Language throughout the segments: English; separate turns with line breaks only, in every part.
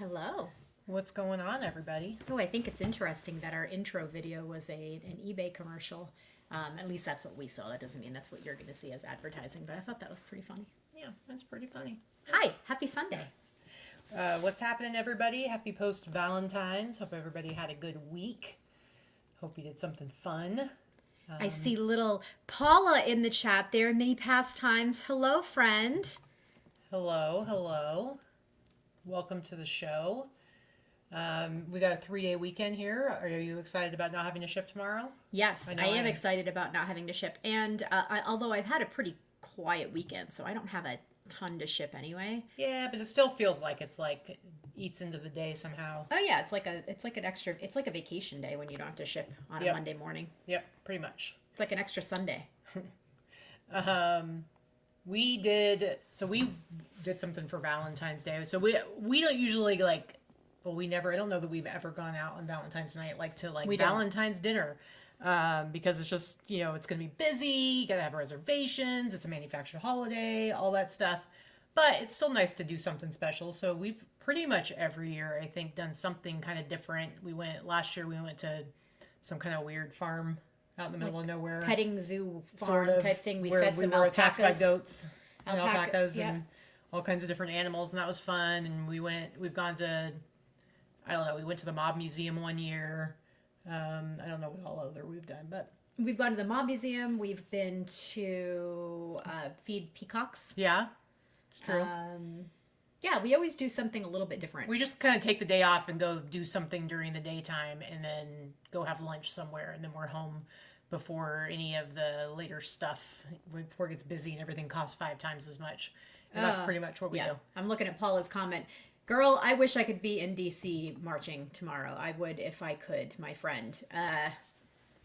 Hello.
What's going on, everybody?
Oh, I think it's interesting that our intro video was an eBay commercial. At least that's what we saw. That doesn't mean that's what you're going to see as advertising, but I thought that was pretty funny.
Yeah, that's pretty funny.
Hi, happy Sunday.
What's happening, everybody? Happy post-Valentine's. Hope everybody had a good week. Hope you did something fun.
I see little Paula in the chat there, many pastimes. Hello, friend.
Hello, hello. Welcome to the show. We got a 3-day weekend here. Are you excited about not having to ship tomorrow?
Yes, I am excited about not having to ship. And although I've had a pretty quiet weekend, so I don't have a ton to ship anyway.
Yeah, but it still feels like eats into the day somehow.
Oh yeah, it's like a vacation day when you don't have to ship on a Monday morning.
Yep, pretty much.
It's like an extra Sunday.
We did something for Valentine's Day. So we don't usually we never, I don't know that we've ever gone out on Valentine's night Valentine's dinner. Because it's just, it's going to be busy. You got to have reservations. It's a manufactured holiday, all that stuff. But it's still nice to do something special. So we've pretty much every year, I think, done something kind of different. Last year we went to some kind of weird farm out in the middle of nowhere.
Petting zoo farm
sort of,
type thing. We
where
fed
we
some
were attacked by goats and alpacas
yeah.
and all kinds of different animals. And that was fun. And we went to the Mob Museum one year. I don't know what all other we've done, but
we've gone to the Mob Museum. We've been to feed peacocks.
Yeah, it's true.
Yeah, we always do something a little bit different.
We just kind of take the day off and go do something during the daytime and then go have lunch somewhere. And then we're home before any of the later stuff, before it gets busy and everything costs 5 times as much. And that's pretty much what we do.
I'm looking at Paula's comment. Girl, I wish I could be in D.C. marching tomorrow. I would if I could, my friend.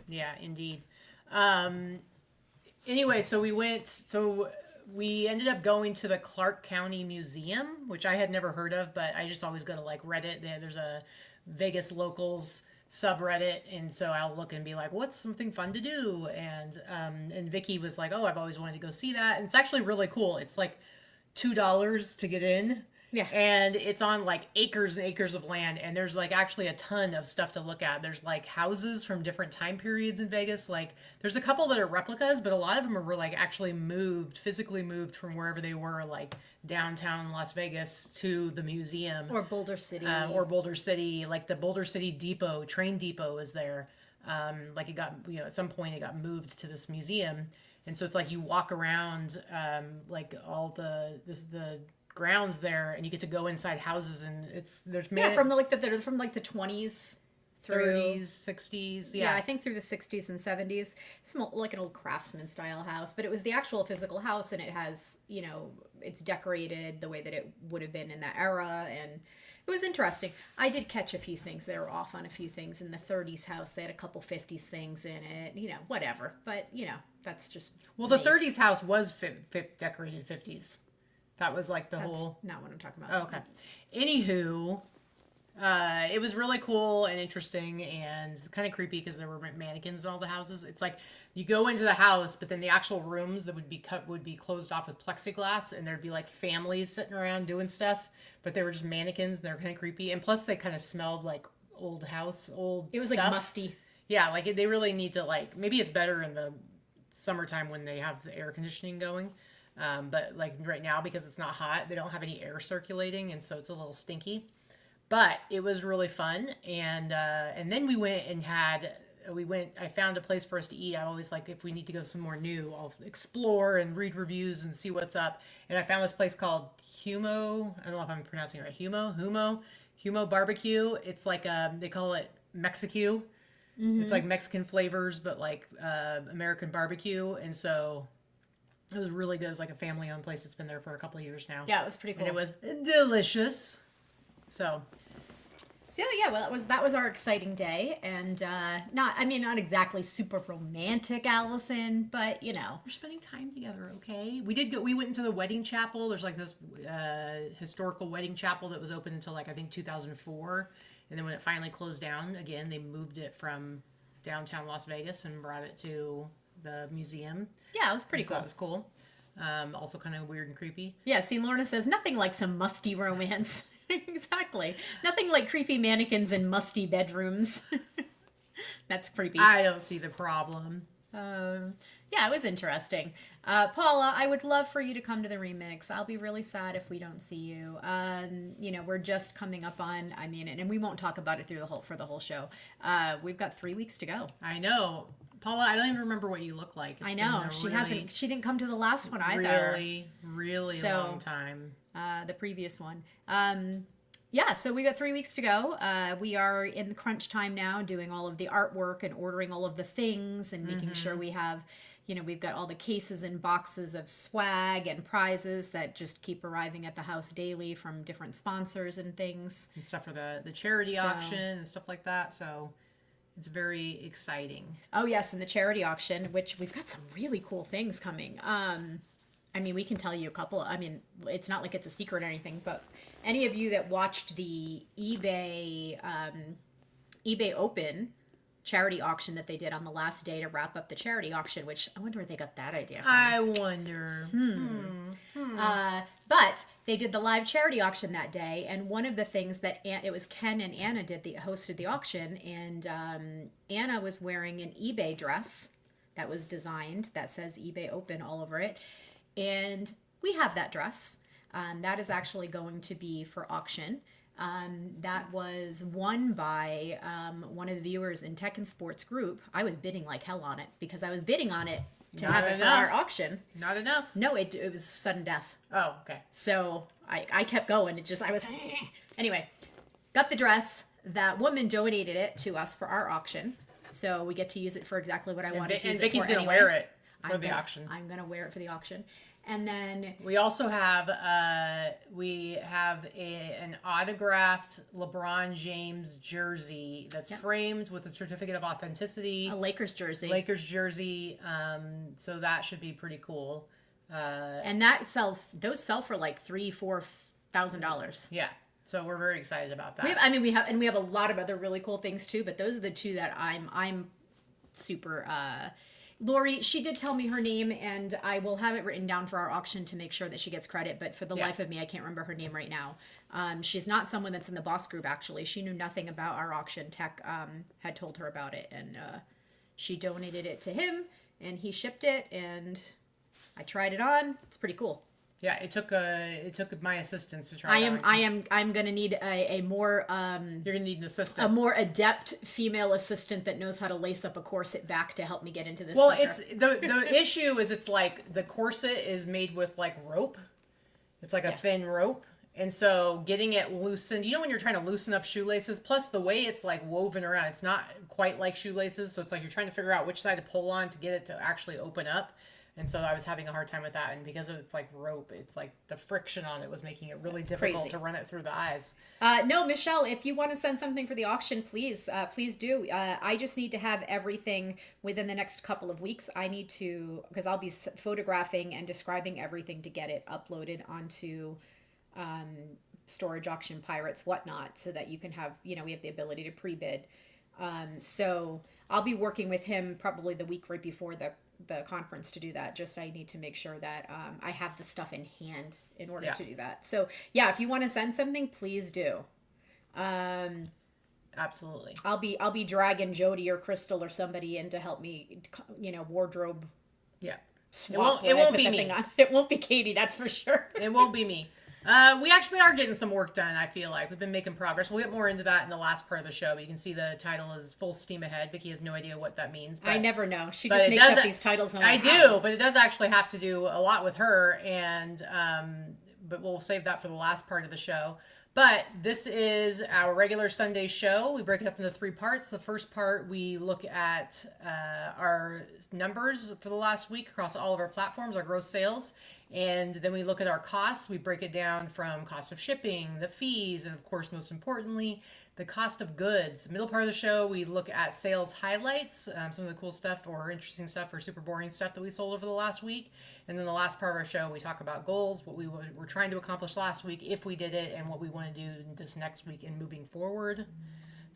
Yeah, indeed. Anyway, so we ended up going to the Clark County Museum, which I had never heard of, but I just always go to Reddit. There's a Vegas locals subreddit, and so I'll look and be like, what's something fun to do? And Vicky was like, oh, I've always wanted to go see that. And it's actually really cool. It's like $2 to get in.
Yeah.
And it's on acres and acres of land, and there's actually a ton of stuff to look at. There's houses from different time periods in Vegas. There's a couple that are replicas, but a lot of them are actually physically moved from wherever they were, downtown Las Vegas to the museum.
Or Boulder City.
The Boulder City Depot, train depot is there. It got, at some point it got moved to this museum. And so it's you walk around, all the grounds there, and you get to go inside houses, and
from the 20s through
30s, 60s.
Yeah, I think through the 60s and 70s. It's like an old craftsman style house, but it was the actual physical house, and it has, it's decorated the way that it would have been in that era, and it was interesting. I did catch a few things. They were off on a few things in the 30s house. They had a couple 50s things in it, whatever. But, that's just
the 30s house was decorated 50s. That was
That's
whole...
not what I'm talking about.
Oh, okay. Anywho, it was really cool and interesting and kind of creepy because there were mannequins in all the houses. It's you go into the house, but then the actual rooms that would be closed off with plexiglass, and there'd be families sitting around doing stuff, but they were just mannequins, and they're kind of creepy. And plus they kind of smelled like old
It was
stuff.
Musty.
Yeah, they really need to maybe it's better in the summertime when they have the air conditioning going. But right now, because it's not hot, they don't have any air circulating, and so it's a little stinky. But it was really fun, and then we went and I found a place for us to eat. I always if we need to go somewhere new, I'll explore and read reviews and see what's up. And I found this place called Humo. I don't know if I'm pronouncing it right. Humo Barbecue. It's they call it Mexicu. Mm-hmm. It's Mexican flavors, but American barbecue, and so. It was really good. It was a family-owned place. It's been there for a couple of years now.
Yeah, it was pretty cool.
And it was delicious. So
yeah, well, that was our exciting day, and not exactly super romantic, Allison, but
we're spending time together. Okay, we went into the wedding chapel. There's this historical wedding chapel that was open until I think 2004, and then when it finally closed down again, they moved it from downtown Las Vegas and brought it to the museum.
Yeah, it was pretty cool.
That was cool. Also kind of weird and creepy.
Yeah, see, Lorna says, nothing like some musty romance. Exactly. Nothing like creepy mannequins in musty bedrooms. That's creepy.
I don't see the problem.
Yeah, it was interesting. Paula, I would love for you to come to the remix. I'll be really sad if we don't see you. We're just coming up on, and we won't talk about it for the whole show. We've got 3 weeks to go.
I know. Paula, I don't even remember what you look like.
I know. She didn't come to the last one either.
Really, really long time.
The previous one. Yeah, so we got 3 weeks to go. We are in the crunch time now, doing all of the artwork and ordering all of the things and making sure we have, we've got all the cases and boxes of swag and prizes that just keep arriving at the house daily from different sponsors and things.
And stuff for the charity auction and stuff like that. So it's very exciting.
Oh, yes, and the charity auction, which we've got some really cool things coming. We can tell you a couple. It's not like it's a secret or anything, but any of you that watched the eBay Open charity auction that they did on the last day to wrap up the charity auction, which I wonder where they got that idea from.
I wonder.
But they did the live charity auction that day, and one of the things that it was Ken and Anna hosted the auction, and Anna was wearing an eBay dress that was designed that says eBay Open all over it. And we have that dress. That is actually going to be for auction. That was won by one of the viewers in Tech and Sports group. I was bidding like hell on it because I was bidding on it to have it for our auction.
Not enough.
No, it was sudden death.
Oh, okay.
So I kept going. Anyway, got the dress. That woman donated it to us for our auction. So we get to use it for exactly what I wanted to use it for.
And Vicky's going to wear it for the auction.
I'm going to wear it for the auction. And then
we also have an autographed LeBron James jersey that's framed with a certificate of authenticity.
A Lakers jersey.
So that should be pretty cool.
And those sell for like $3,000-$4,000.
Yeah. So we're very excited about that.
We have a lot of other really cool things too, but those are the two that I'm super Lori, she did tell me her name, and I will have it written down for our auction to make sure that she gets credit, but for the life of me, I can't remember her name right now. She's not someone that's in the boss group, actually. She knew nothing about our auction. Tech had told her about it, and she donated it to him, and he shipped it, and I tried it on. It's pretty cool.
Yeah, it took my assistance to try.
I'm gonna need a more
you're gonna need an assistant,
a more adept female assistant that knows how to lace up a corset back to help me get into this.
Well,
sucker.
it's the issue is it's like the corset is made with like rope. It's like a thin rope, and so getting it loosened. When you're trying to loosen up shoelaces, plus the way it's like woven around, it's not quite like shoelaces. So it's like you're trying to figure out which side to pull on to get it to actually open up. And so I was having a hard time with that. And because it's like rope, it's like the friction on it was making it really difficult to run it through the eyes.
No, Michelle, if you want to send something for the auction, please do. I just need to have everything within the next couple of weeks. I need to, because I'll be photographing and describing everything to get it uploaded onto Storage Auction Pirates, whatnot, so that you can have, we have the ability to pre-bid. So I'll be working with him probably the week right before the conference to do that. Just I need to make sure that I have the stuff in hand in order to do that. So yeah, if you want to send something, please do.
Absolutely.
I'll be dragging Jody or Crystal or somebody in to help me, wardrobe.
Yeah.
Swap
it won't be me.
It won't be Katie, that's for sure.
It won't be me. We actually are getting some work done, I feel like. We've been making progress. We'll get more into that in the last part of the show, but you can see the title is Full Steam Ahead. Vicky has no idea what that means. But,
I never know. She just makes up these titles.
I do, but it does actually have to do a lot with her, and but we'll save that for the last part of the show. But this is our regular Sunday show. We break it up into 3 parts. The first part, we look at our numbers for the last week across all of our platforms, our gross sales. And then we look at our costs. We break it down from cost of shipping, the fees, and of course, most importantly, the cost of goods. Middle part of the show, we look at sales highlights, some of the cool stuff or interesting stuff or super boring stuff that we sold over the last week. And then the last part of our show, we talk about goals, what we were trying to accomplish last week, if we did it, and what we want to do this next week and moving forward.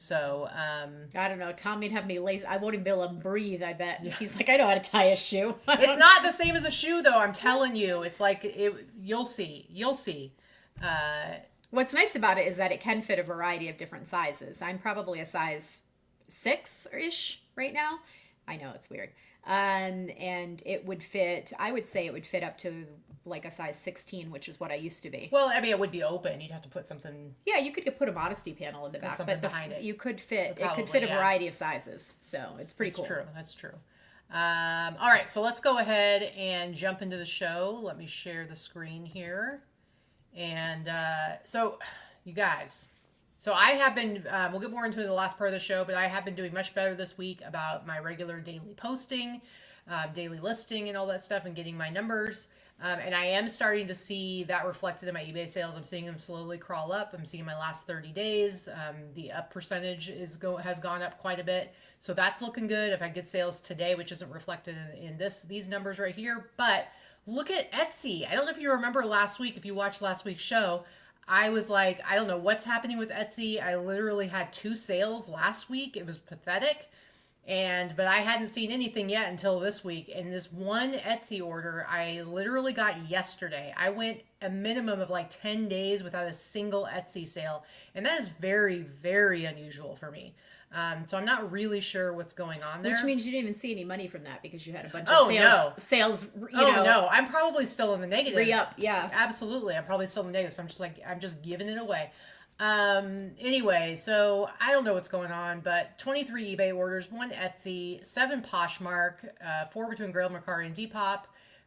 So,
I don't know. Tommy'd have me lazy. I won't even be able to breathe, I bet. Yeah. He's like, I know how to tie a shoe.
It's not the same as a shoe, though. I'm telling you. It's like, you'll see.
What's nice about it is that it can fit a variety of different sizes. I'm probably a size 6-ish right now. I know it's weird. And it would fit, I would say it would fit up to like a size 16, which is what I used to be.
Well, I mean, it would be open. You'd have to put something.
Yeah, you could put a modesty panel in the back,
something
but
behind it.
You could fit, it could
Probably,
fit a
yeah.
variety of sizes. So it's pretty cool.
That's true. All right, so let's go ahead and jump into the show. Let me share the screen here. And so, you guys, so I have been, we'll get more into the last part of the show, but I have been doing much better this week about my regular daily posting, daily listing and all that stuff and getting my numbers. And I am starting to see that reflected in my eBay sales. I'm seeing them slowly crawl up. I'm seeing my last 30 days. The up percentage has gone up quite a bit. So that's looking good. I've had good sales today, which isn't reflected in these numbers right here. But look at Etsy. I don't know if you remember last week, if you watched last week's show, I was like, I don't know what's happening with Etsy. I literally had 2 sales last week. It was pathetic. But I hadn't seen anything yet until this week. And this one Etsy order, I literally got yesterday. I went a minimum of like 10 days without a single Etsy sale. And that is very, very unusual for me. So I'm not really sure what's going on there.
Which means you didn't even see any money from that because you had a bunch of sales,
no, I'm probably still in the negative.
Re-up, yeah.
Absolutely. I'm probably still in the negative. So I'm just giving it away. Anyway, so I don't know what's going on, but 23 eBay orders, 1 Etsy, 7 Poshmark, 4 between Grail, Mercari, and Depop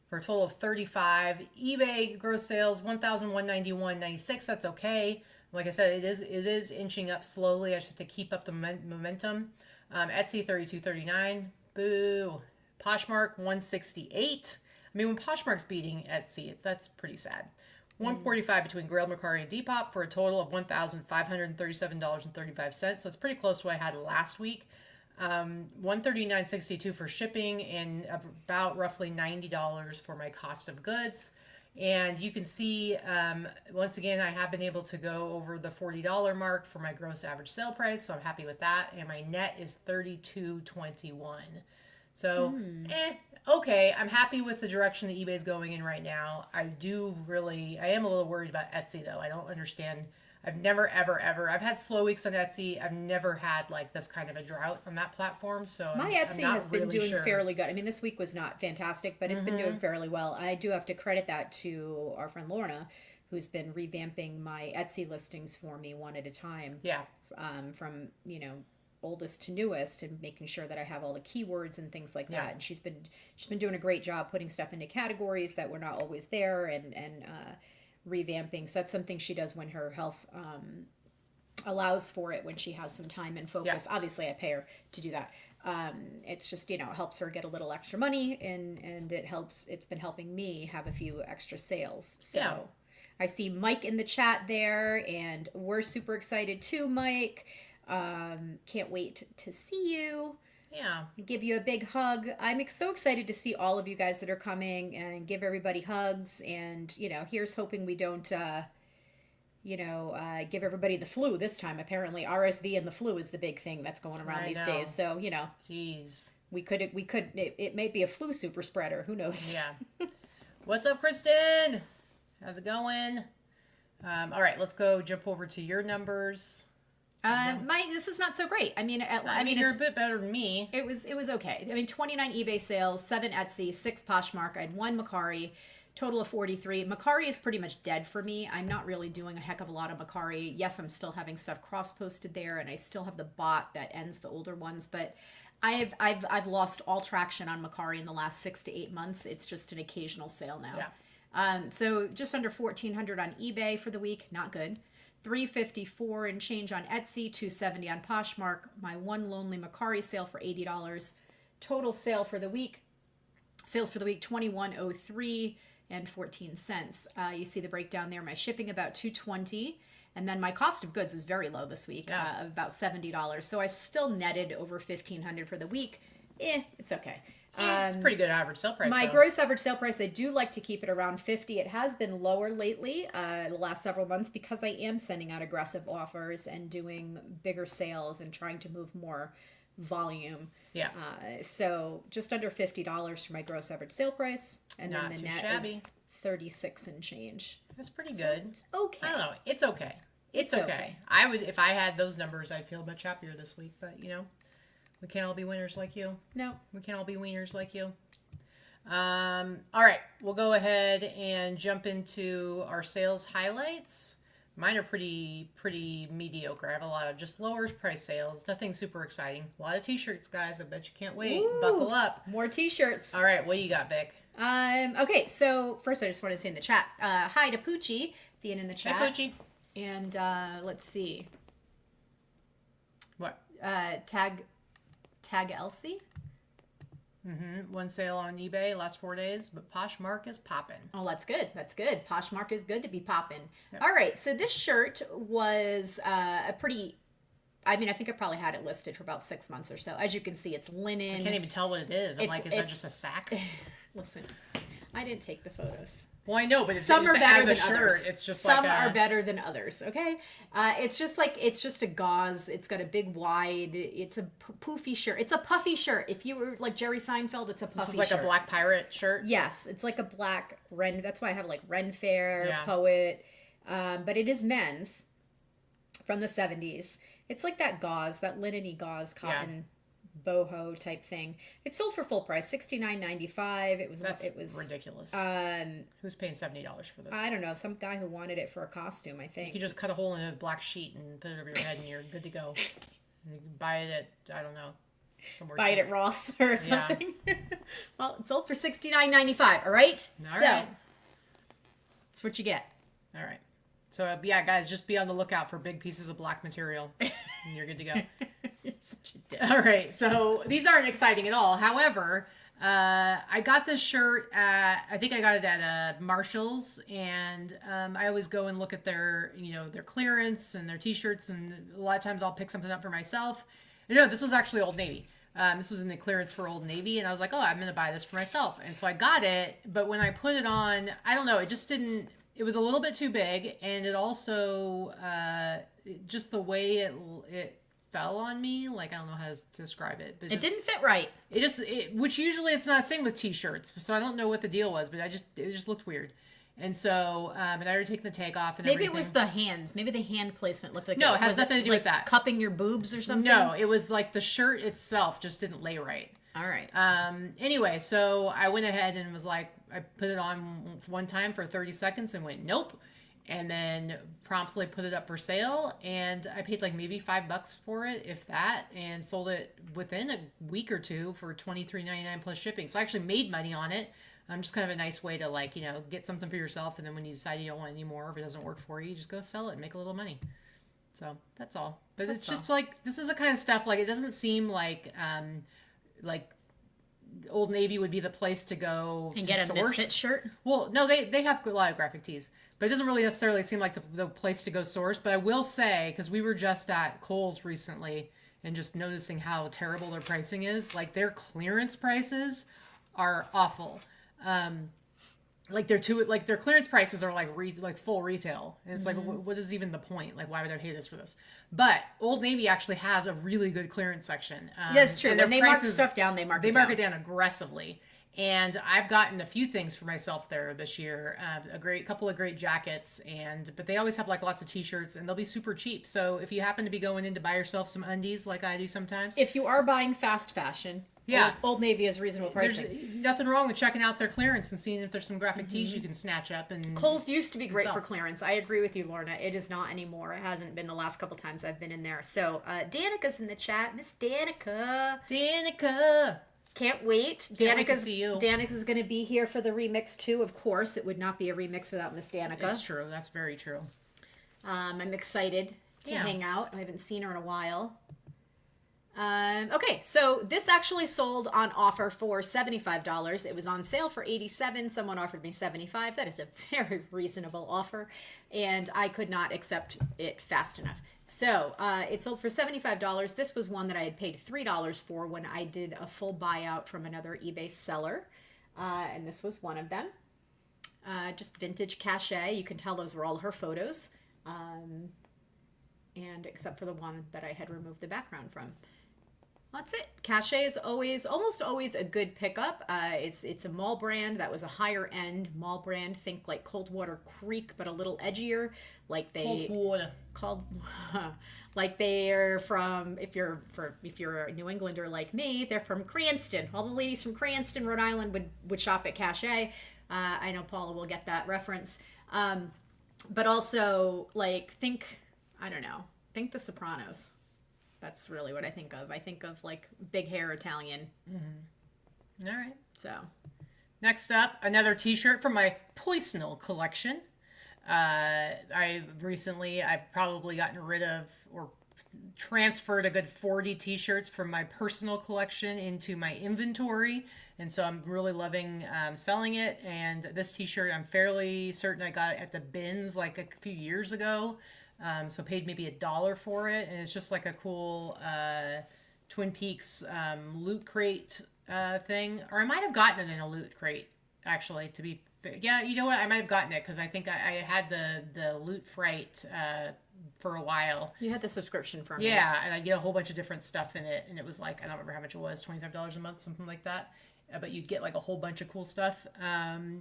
for a total of 35. eBay gross sales, 1,191.96. That's okay. Like I said, it is inching up slowly. I just have to keep up the momentum. Etsy, 32.39. Boo. Poshmark, 168. I mean, when Poshmark's beating Etsy, that's pretty sad. 145 between Grail, Mercari, and Depop for a total of $1,537.35. So it's pretty close to what I had last week. $139.62 for shipping and about roughly $90 for my cost of goods. And you can see, once again, I have been able to go over the $40 mark for my gross average sale price. So I'm happy with that. And my net is $32.21. So, okay, I'm happy with the direction that eBay's going in right now. I am a little worried about Etsy though. I don't understand. I've never, ever, I've had slow weeks on Etsy. I've never had like this kind of a drought on that platform. So
my Etsy has been doing fairly good. I mean, this week was not fantastic, but it's been doing fairly well. I do have to credit that to our friend Lorna, who's been revamping my Etsy listings for me one at a time.
Yeah.
From, oldest to newest and making sure that I have all the keywords and things like that. And she's been doing a great job putting stuff into categories that were not always there and revamping. So that's something she does when her health allows for it, when she has some time and focus.
Yeah.
Obviously I pay her to do that. It's just, it helps her get a little extra money and it's been helping me have a few extra sales. So I see Mike in the chat there and we're super excited too, Mike. Can't wait to see you.
Yeah.
Give you a big hug. I'm so excited to see all of you guys that are coming and give everybody hugs. And, here's hoping we don't, give everybody the flu this time. Apparently RSV and the flu is the big thing that's going around these days. So,
Jeez.
It may be a flu super spreader. Who knows?
Yeah. What's up, Kristen? How's it going? All right, let's go jump over to your numbers.
This is not so great. I mean,
you're a bit better than me.
It was okay. I mean, 29 eBay sales, 7 Etsy, 6 Poshmark. I had 1 Mercari, total of 43. Mercari is pretty much dead for me. I'm not really doing a heck of a lot of Mercari. Yes, I'm still having stuff cross-posted there, and I still have the bot that ends the older ones, but I've lost all traction on Mercari in the last 6 to 8 months. It's just an occasional sale now.
Yeah.
So just under 1,400 on eBay for the week. Not good. $354 and change on Etsy, $270 on Poshmark. My 1 lonely Mercari sale for $80. Total sales for the week, $21.03 and 14 cents. You see the breakdown there. My shipping about $220, and then my cost of goods is very low this week, of about $70. So I still netted over $1,500 for the week. It's okay.
It's a pretty good average sale price.
My gross average sale price, I do like to keep it around 50. It has been lower lately, the last several months, because I am sending out aggressive offers and doing bigger sales and trying to move more volume.
Yeah.
So just under $50 for my gross average sale price, and
Not
then the
too
net
shabby.
is $36 and change.
That's pretty good.
It's okay.
I don't know. It's okay. It's okay. I would, if I had those numbers, I'd feel much happier this week. But we can't all be winners like you.
No.
We can't all be wieners like you. All right, we'll go ahead and jump into our sales highlights. Mine are pretty mediocre. I have a lot of just lower price sales. Nothing super exciting. A lot of t-shirts, guys. I bet you can't wait.
Ooh,
buckle up.
More t-shirts.
All right, what do you got, Vic?
Okay, so first I just want to say in the chat, hi to Poochie being in the chat.
Hi, Poochie.
And let's see.
What?
Tag Elsie.
One sale on eBay last 4 days, but Poshmark is popping.
Oh, that's good. That's good. Poshmark is good to be popping.
Yep.
All right, so this shirt was a pretty. I mean, I think I probably had it listed for about 6 months or so. As you can see, it's linen.
I can't even tell what it is. I'm like, is that just a sack?
Listen, I didn't take the photos.
Well, I know, but it's
some are better than
shirt,
others.
It's just
some
like
are better than others. Okay, it's just a gauze. It's got a big wide. It's a poofy shirt. It's a puffy shirt. If you were like Jerry Seinfeld, it's a puffy.
This is like
shirt.
a black pirate shirt.
Yes, it's like a black Ren. That's why I have like Ren Fair,
Yeah.
Poet, but it is men's from the 70s. It's like that gauze, that linen-y gauze cotton. Boho type thing. It sold for full price, $69.95. It was
ridiculous. Who's paying $70 for this?
I don't know, some guy who wanted it for a costume, I think.
You just cut a hole in a black sheet and put it over your head and you're good to go. You can buy it at, I don't know, somewhere.
Buy it at Ross or something. Yeah. Well, it sold for $69.95, all right?
All right.
That's what you get.
All right. So, guys, just be on the lookout for big pieces of black material and you're good to go.
You're such a dick.
All right, so these aren't exciting at all. However, I got this shirt I think I got it at Marshall's, and I always go and look at their clearance and their t-shirts, and a lot of times I'll pick something up for myself. No, this was actually Old Navy. This was in the clearance for Old Navy, and I was like, oh, I'm going to buy this for myself. And so I got it, but when I put it on, I don't know, it just didn't, it was a little bit too big, and it also, just the way it fell on me, like I don't know how to describe it, but
it didn't fit right.
Which usually it's not a thing with t-shirts, so I don't know what the deal was, but it just looked weird. And so, and I already taken the tag off and
maybe
everything.
it was the hands. Maybe the hand placement looked like
no, it has nothing to do with that.
Cupping your boobs or something.
No, it was like the shirt itself just didn't lay right.
All right.
Anyway, so I went ahead and was like, I put it on one time for 30 seconds and went, nope. And then promptly put it up for sale, and I paid like maybe $5 for it, if that, and sold it within a week or two for $23.99 plus shipping. So I actually made money on it. Just kind of a nice way to get something for yourself, and then when you decide you don't want it anymore, if it doesn't work for you, you just go sell it and make a little money. So that's all. But it's just like, this is the kind of stuff, like, it doesn't seem like Old Navy would be the place to go
and
to
get a
source.
Misfit shirt.
Well, no, they have a lot of graphic tees, but it doesn't really necessarily seem like the place to go source. But I will say, because we were just at Kohl's recently and just noticing how terrible their pricing is, like their clearance prices are awful. Their clearance prices are like full retail, and it's like, what is even the point? Like, why would I pay this for this? But Old Navy actually has a really good clearance section.
That's true. When they mark stuff down, they mark it down
aggressively. And I've gotten a few things for myself there this year. Couple of great jackets, but they always have like lots of t-shirts, and they'll be super cheap. So if you happen to be going in to buy yourself some undies, like I do sometimes,
if you are buying fast fashion,
yeah,
Old Navy is reasonable pricing.
There's nothing wrong with checking out their clearance and seeing if there's some graphic tees you can snatch up. And
Kohl's used to be great for clearance. I agree with you, Lorna. It is not anymore. It hasn't been the last couple times I've been in there. So Danica's in the chat. Miss Danica. Can't wait. Danica's going to be here for the remix too. Of course, it would not be a remix without Miss Danica.
That's true. That's very true.
I'm excited to hang out. I haven't seen her in a while. Okay, so this actually sold on offer for $75. It was on sale for $87. Someone offered me $75. That is a very reasonable offer, and I could not accept it fast enough. So it sold for $75. This was one that I had paid $3 for when I did a full buyout from another eBay seller, and this was one of them. Just vintage cachet. You can tell those were all her photos, and except for the one that I had removed the background from. That's it. Cachet is almost always a good pickup. It's a mall brand that was a higher end mall brand. Think like Coldwater Creek, but a little edgier. Like they
Cold
called, like they're from. If you're a New Englander like me, they're from Cranston. All the ladies from Cranston, Rhode Island, would shop at Cachet. I know Paula will get that reference. But also like think The Sopranos. That's really what I think of. I think of like big hair Italian.
Mm-hmm. All right.
So,
next up, another T-shirt from my Poisonal collection. I've probably gotten rid of or transferred a good 40 T-shirts from my personal collection into my inventory. And so I'm really loving selling it. And this T-shirt, I'm fairly certain I got it at the bins like a few years ago. So paid maybe $1 for it, and it's just like a cool Twin Peaks loot crate thing. Or I might have gotten it in a loot crate, actually. To be fair, yeah, you know what? I might have gotten it because I think I had the Loot Fright for a while.
you had the subscription for me.
Yeah, and I get a whole bunch of different stuff in it, and it was like I don't remember how much it was, $25 a month, something like that. But you'd get like a whole bunch of cool stuff.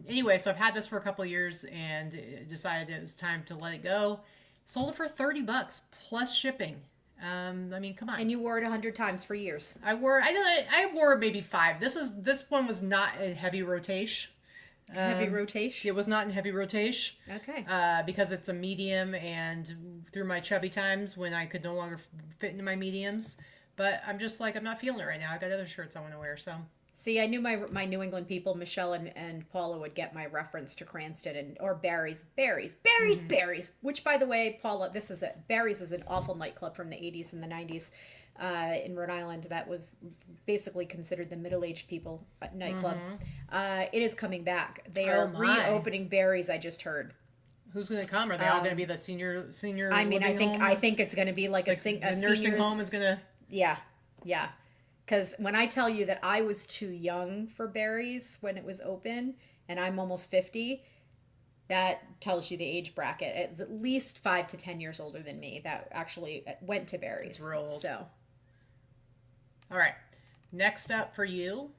Anyway, so I've had this for a couple of years and decided it was time to let it go. Sold it for $30 plus shipping. I mean, come on.
And you wore it 100 times for years.
I wore it maybe 5. This one was not in heavy rotation.
Heavy rotation.
It was not in heavy rotation.
Okay.
Because it's a medium, and through my chubby times when I could no longer fit into my mediums. But I'm just like, I'm not feeling it right now. I got other shirts I want to wear, so.
See, I knew my New England people, Michelle and Paula, would get my reference to Cranston or Barry's. Which, by the way, Paula, Barry's is an awful nightclub from the 80s and the 90s in Rhode Island that was basically considered the middle-aged people nightclub. It is coming back. They are reopening Barry's. I just heard.
Who's going to come? Are they all going to be the senior?
I mean, I think it's going to be like a
nursing home is going to.
Yeah. Because when I tell you that I was too young for Barry's when it was open, and I'm almost 50, that tells you the age bracket. It's at least 5 to 10 years older than me that actually went to Barry's.
It's real old.
So,
all right. Next up for you.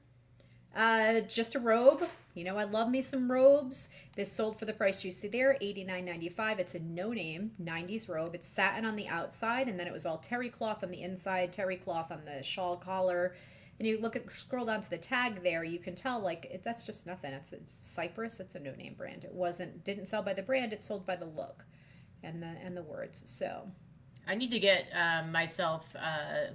Just a robe. You know, I love me some robes. This sold for the price you see there, $89.95. It's a no-name 90s robe. It's satin on the outside, and then it was all terry cloth on the inside, terry cloth on the shawl collar. And you scroll down to the tag there, you can tell that's just nothing. It's Cypress. It's a no-name brand. Didn't sell by the brand. It sold by the look and the words. So
I need to get myself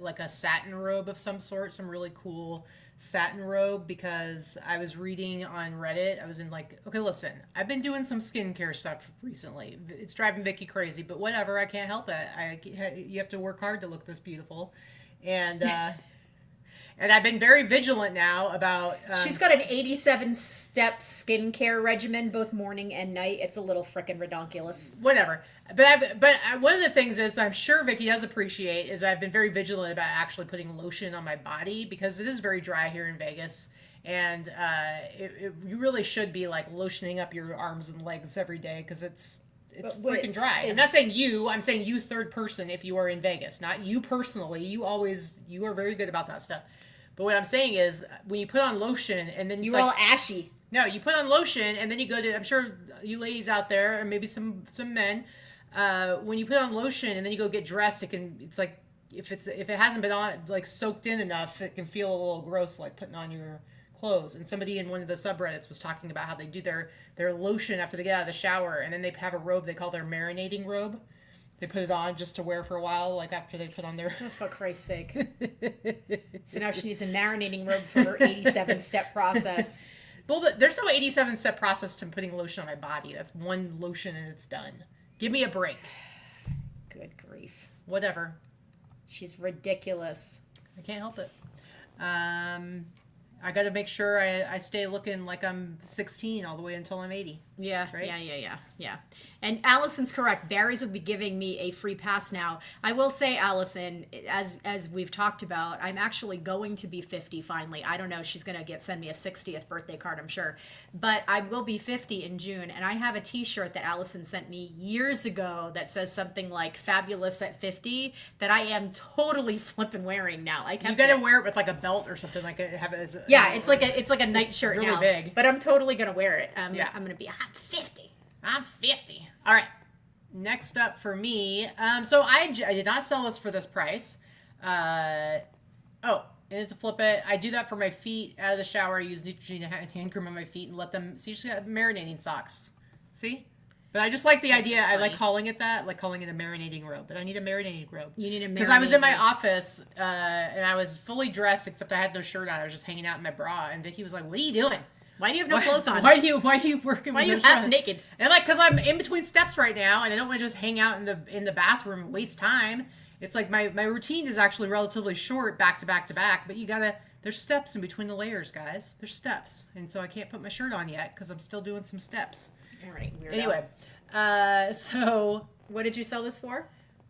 like a satin robe of some sort, some really cool satin robe, because I was reading on Reddit. I was in like, okay, listen, I've been doing some skincare stuff recently. It's driving Vicky crazy, but whatever, I can't help it. You have to work hard to look this beautiful. And and I've been very vigilant now about...
she's got an 87-step skincare regimen, both morning and night. It's a little frickin' redonkulous.
Whatever. But one of the things is that I'm sure Vicky does appreciate is I've been very vigilant about actually putting lotion on my body, because it is very dry here in Vegas. And you really should be like lotioning up your arms and legs every day, because it's freaking dry. I'm not saying you. I'm saying you third person if you are in Vegas. Not you personally. You are very good about that stuff. But what I'm saying is, when you put on lotion and then
you're all ashy.
No, you put on lotion and then you go to. I'm sure you ladies out there, and maybe some men, when you put on lotion and then you go get dressed, it's like if it hasn't been on like soaked in enough, it can feel a little gross, like putting on your clothes. And somebody in one of the subreddits was talking about how they do their lotion after they get out of the shower, and then they have a robe they call their marinating robe. They put it on just to wear for a while, like after they put on their...
Oh, for Christ's sake. So now she needs a marinating robe for her 87-step process.
Well, there's no 87-step process to putting lotion on my body. That's one lotion and it's done. Give me a break.
Good grief.
Whatever.
She's ridiculous.
I can't help it. I got to make sure I stay looking like I'm 16 all the way until I'm 80.
Yeah,
Right?
yeah. And Allison's correct. Barry's would be giving me a free pass now. I will say, Allison, as we've talked about, I'm actually going to be 50 finally. I don't know. She's gonna send me a 60th birthday card, I'm sure. But I will be 50 in June, and I have a T-shirt that Allison sent me years ago that says something like "Fabulous at 50" that I am totally flipping wearing now. I kept
You gotta
it.
wear it with like a belt or something, like have it as
Yeah, it's like a night shirt
really
now.
big.
But I'm totally gonna wear it.
Yeah.
I'm gonna be. I'm 50.
I'm 50. All right. Next up for me. So I did not sell this for this price. Oh, and to flip it, I do that for my feet out of the shower. I use Neutrogena hand cream on my feet and let them, see, she's got marinating socks. See? But I just like the idea. I like calling it that, like calling it a marinating robe. But I need a marinating robe.
You need a marinating
Because I was in my office and I was fully dressed except I had no shirt on. I was just hanging out in my bra. And Vicky was like, "What are you doing?
Why do you have no clothes on?
Why are you working?
Why are
with
you
no
half
shirt?
naked?"
And I'm like, because I'm in between steps right now, and I don't want to just hang out in the bathroom and waste time. It's like my routine is actually relatively short, back to back to back. But there's steps in between the layers, guys. There's steps, and so I can't put my shirt on yet because I'm still doing some steps.
All right. Weirdo.
Anyway, so
what did you sell this for?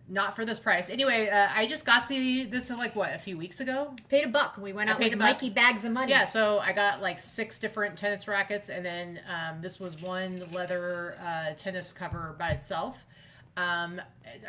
not for this price. Anyway, I just got this like what, a few weeks ago.
Paid $1. We went out with Mikey bags of money.
Yeah, so I got like 6 different tennis rackets, and then this was one leather tennis cover by itself. I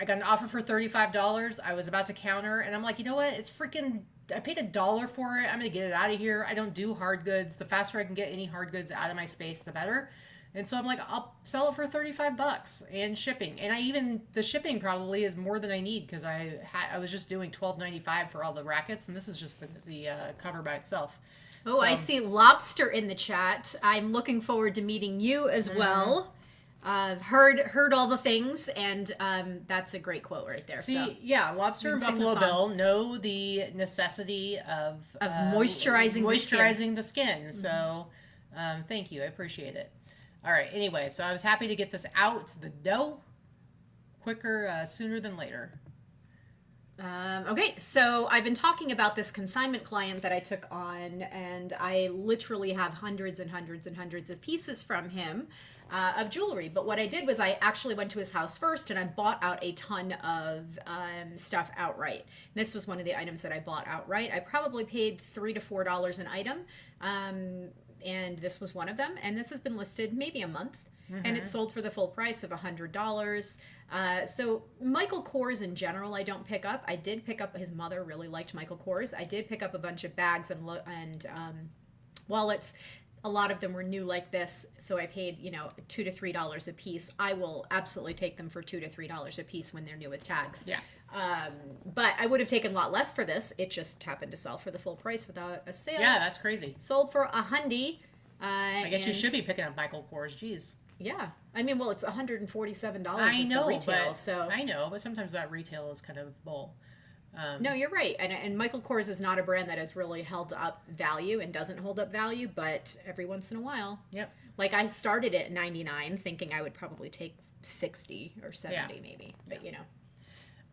got an offer for $35. I was about to counter, and I'm like, you know what? It's freaking. I paid $1 for it. I'm gonna get it out of here. I don't do hard goods. The faster I can get any hard goods out of my space, the better. And so I'm like, I'll sell it for $35 and shipping. And the shipping probably is more than I need because I was just doing $12.95 for all the rackets, and this is just the cover by itself.
Oh, so. I see Lobster in the chat. I'm looking forward to meeting you as well. I've heard all the things, and that's a great quote right there.
See,
so.
yeah, Lobster and Buffalo Bill know the necessity of
moisturizing
the skin. Mm-hmm. So thank you. I appreciate it. All right. Anyway, so I was happy to get this out the dough quicker, sooner than later.
Okay, so I've been talking about this consignment client that I took on, and I literally have hundreds and hundreds and hundreds of pieces from him of jewelry. But what I did was I actually went to his house first, and I bought out a ton of stuff outright. This was one of the items that I bought outright. I probably paid $3 to $4 an item. And this was one of them, and this has been listed maybe a month, and it sold for the full price of $100. So Michael Kors in general I don't pick up. I did pick up, his mother really liked Michael Kors. I did pick up a bunch of bags and wallets. A lot of them were new like this, so I paid $2 to $3 a piece. I will absolutely take them for $2 to $3 a piece when they're new with tags.
Yeah.
But I would have taken a lot less for this. It just happened to sell for the full price without a sale.
Yeah, that's crazy.
Sold for $100.
I guess you should be picking up Michael Kors. Jeez.
Yeah, I mean, well, it's $147.
I know,
retail,
but
so
I know, but sometimes that retail is kind of bull.
No, you're right, and Michael Kors is not a brand that has really held up value and doesn't hold up value, but every once in a while,
yep.
Like I started at $99, thinking I would probably take $60 or $70 maybe, but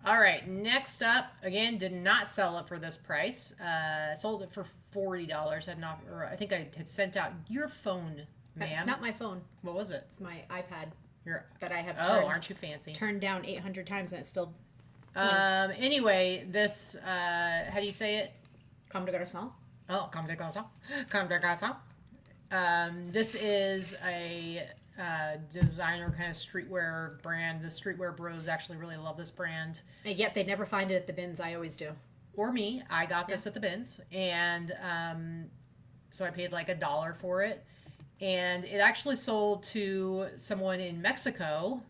All right, next up, again, did not sell it for this price. Sold it for $40. I think I had sent out your phone, ma'am.
It's not my phone.
What was it?
It's my iPad that I have.
Aren't you fancy?
Turned down 800 times and it's still.
Anyway, this. How do you say it?
Comme de garçon.
Oh, comme de garçon. Comme de garçon. This is a designer kind of streetwear brand. The Streetwear Bros actually really love this brand.
And yet they never find it at the bins. I always do.
Or me. I got this at the bins. And so I paid like $1 for it. And it actually sold to someone in Mexico.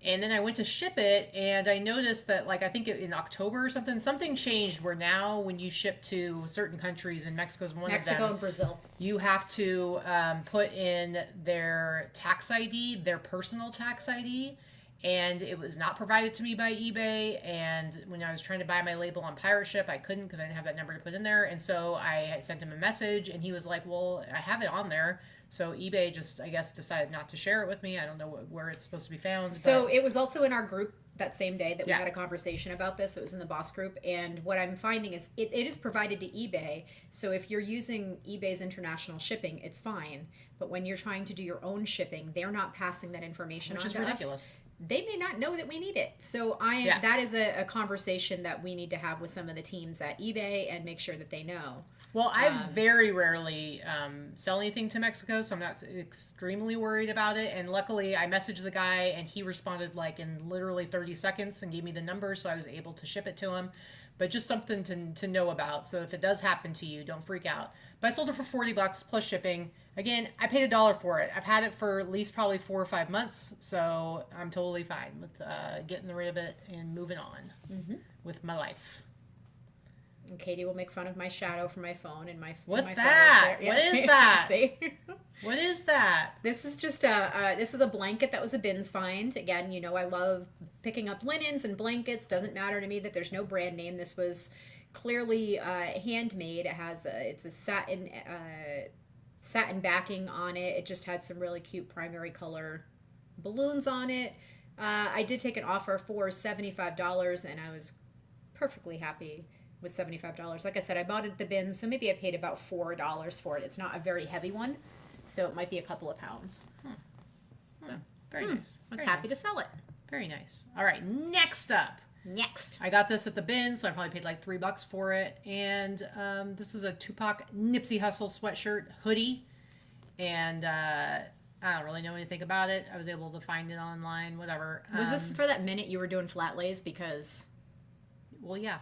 And then I went to ship it, and I noticed that, like, I think in October or something changed where now when you ship to certain countries, and Mexico's one of them.
Mexico and Brazil.
You have to put in their tax ID, their personal tax ID, and it was not provided to me by eBay. And when I was trying to buy my label on Pirate Ship, I couldn't because I didn't have that number to put in there. And so I sent him a message, and he was like, well, I have it on there. So eBay just, I guess, decided not to share it with me. I don't know where it's supposed to be found.
So
but
it was also in our group that same day that we
Yeah.
had a conversation about this. It was in the boss group. And what I'm finding is it is provided to eBay. So if you're using eBay's international shipping, it's fine. But when you're trying to do your own shipping, they're not passing that information
which
on
is
to
ridiculous.
us. They may not know that we need it. So
Yeah.
that is a conversation that we need to have with some of the teams at eBay and make sure that they know.
Well, I very rarely sell anything to Mexico, so I'm not extremely worried about it. And luckily, I messaged the guy, and he responded like in literally 30 seconds and gave me the number, so I was able to ship it to him. But just something to know about. So if it does happen to you, don't freak out. But I sold it for $40 plus shipping. Again, I paid $1 for it. I've had it for at least probably 4 or 5 months, so I'm totally fine with getting rid of it and moving on with my life.
And Katie will make fun of my shadow from my phone and my
What's
my
that?
phone is there.
What is that?
See?
What is that?
This is just a blanket that was a bins find. Again, you know I love picking up linens and blankets. Doesn't matter to me that there's no brand name. This was clearly handmade. It has it's a satin backing on it. It just had some really cute primary color balloons on it. I did take an offer for $75, and I was perfectly happy with $75. Like I said, I bought it at the bins, so maybe I paid about $4 for it. It's not a very heavy one, so it might be a couple of pounds.
Very nice.
I was
Very
happy
nice.
to sell it.
Very nice. All right, next up.
Next.
I got this at the bin, so I probably paid like $3 for it. And this is a Tupac Nipsey Hussle sweatshirt hoodie. And I don't really know anything about it. I was able to find it online, whatever.
Was this for that minute you were doing flat lays? Because
Well, yeah,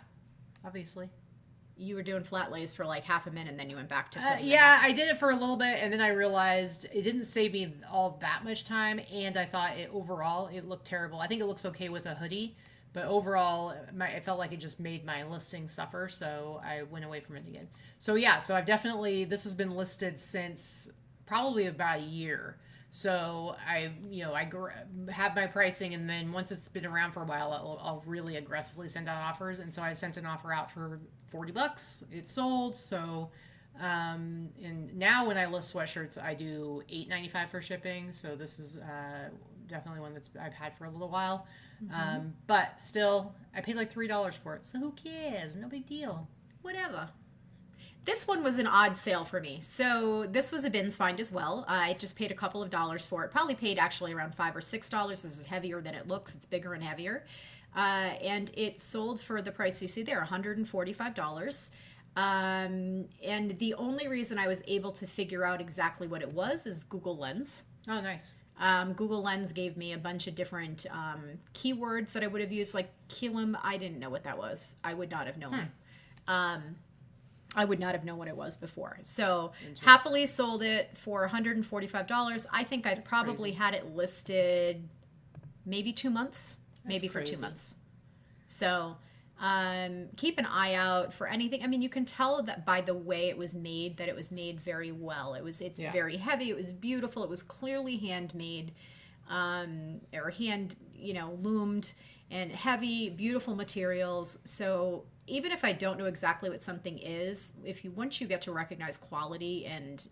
obviously.
you were doing flat lays for like half a minute and then you went back to
Yeah, I did it for a little bit, and then I realized it didn't save me all that much time, and I thought overall it looked terrible. I think it looks okay with a hoodie, but overall I felt like it just made my listing suffer, so I went away from it again. So yeah, so I've definitely, this has been listed since probably about a year. So I have my pricing, and then once it's been around for a while, I'll really aggressively send out offers. And so I sent an offer out for $40. It sold. So, and now when I list sweatshirts, I do $8.95 for shipping. So this is definitely one I've had for a little while. But still, I paid like $3 for it. So who cares? No big deal.
whatever. This one was an odd sale for me. So this was a bins find as well. I just paid a couple of dollars for it. Probably paid actually around $5 or $6. This is heavier than it looks. It's bigger and heavier. And it sold for the price you see there, $145. And the only reason I was able to figure out exactly what it was is Google Lens.
Oh, nice.
Google Lens gave me a bunch of different keywords that I would have used, like kilim. I didn't know what that was. I would not have known. I would not have known what it was before. So happily sold it for $145. I think I've probably had it listed maybe 2 months, maybe for 2 months. So keep an eye out for anything. I mean, you can tell that by the way it was made, that it was made very well. It's very heavy. It was beautiful. It was clearly handmade, or hand, loomed, and heavy, beautiful materials. So even if I don't know exactly what something is, once you get to recognize quality and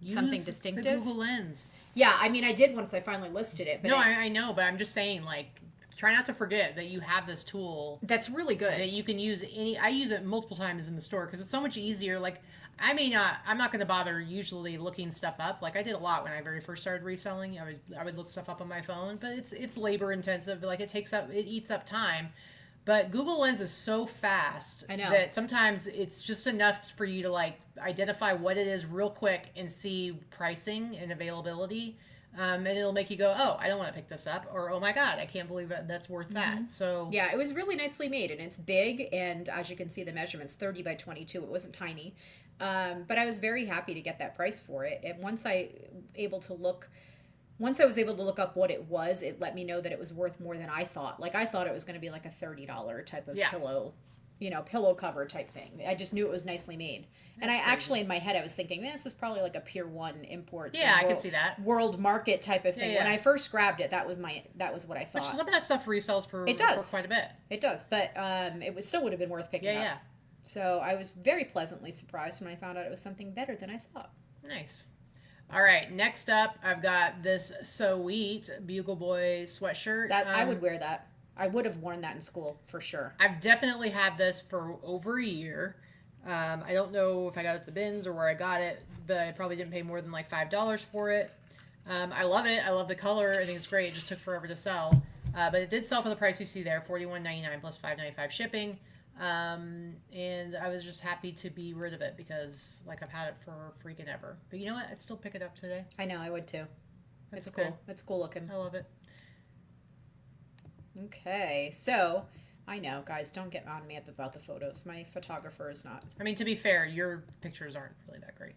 something distinctive,
the Google Lens.
Yeah, I mean, I did once I finally listed it. But
no, I know, but I'm just saying, like, try not to forget that you have this tool
that's really good
that you can use. I use it multiple times in the store because it's so much easier. Like, I'm not going to bother usually looking stuff up. Like I did a lot when I very first started reselling. I would look stuff up on my phone, but it's labor intensive. Like it eats up time. But Google Lens is so fast that sometimes it's just enough for you to like identify what it is real quick and see pricing and availability. And it'll make you go, oh, I don't want to pick this up. Or, oh my God, I can't believe that's worth that. So
yeah, it was really nicely made, and it's big. And as you can see, the measurement's 30 by 22. It wasn't tiny. But I was very happy to get that price for it. And once I was able to look up what it was, it let me know that it was worth more than I thought. Like I thought it was going to be like a $30 type of pillow, pillow cover type thing. I just knew it was nicely made. And I actually, in my head, I was thinking, man, this is probably like a Pier 1 import.
Yeah, I could see that.
World market type of thing. Yeah. When I first grabbed it, that was what I thought.
Which some of that stuff resells for quite a bit.
It does, but still would have been worth picking up. Yeah. So I was very pleasantly surprised when I found out it was something better than I thought.
Nice. All right, next up, I've got this sweet Bugle Boy sweatshirt.
That I would wear that. I would have worn that in school for sure.
I've definitely had this for over a year. I don't know if I got it at the bins or where I got it, but I probably didn't pay more than like $5 for it. I love it. I love the color. I think it's great. It just took forever to sell. But it did sell for the price you see there, $41.99 plus $5.95 shipping. And I was just happy to be rid of it because like I've had it for freaking ever. But you know what? I'd still pick it up today.
I know, I would too.
That's
It's
okay.
cool. It's cool looking.
I love it.
Okay, so I know, guys, don't get on me about the photos. My photographer is not.
I mean, to be fair, your pictures aren't really that great.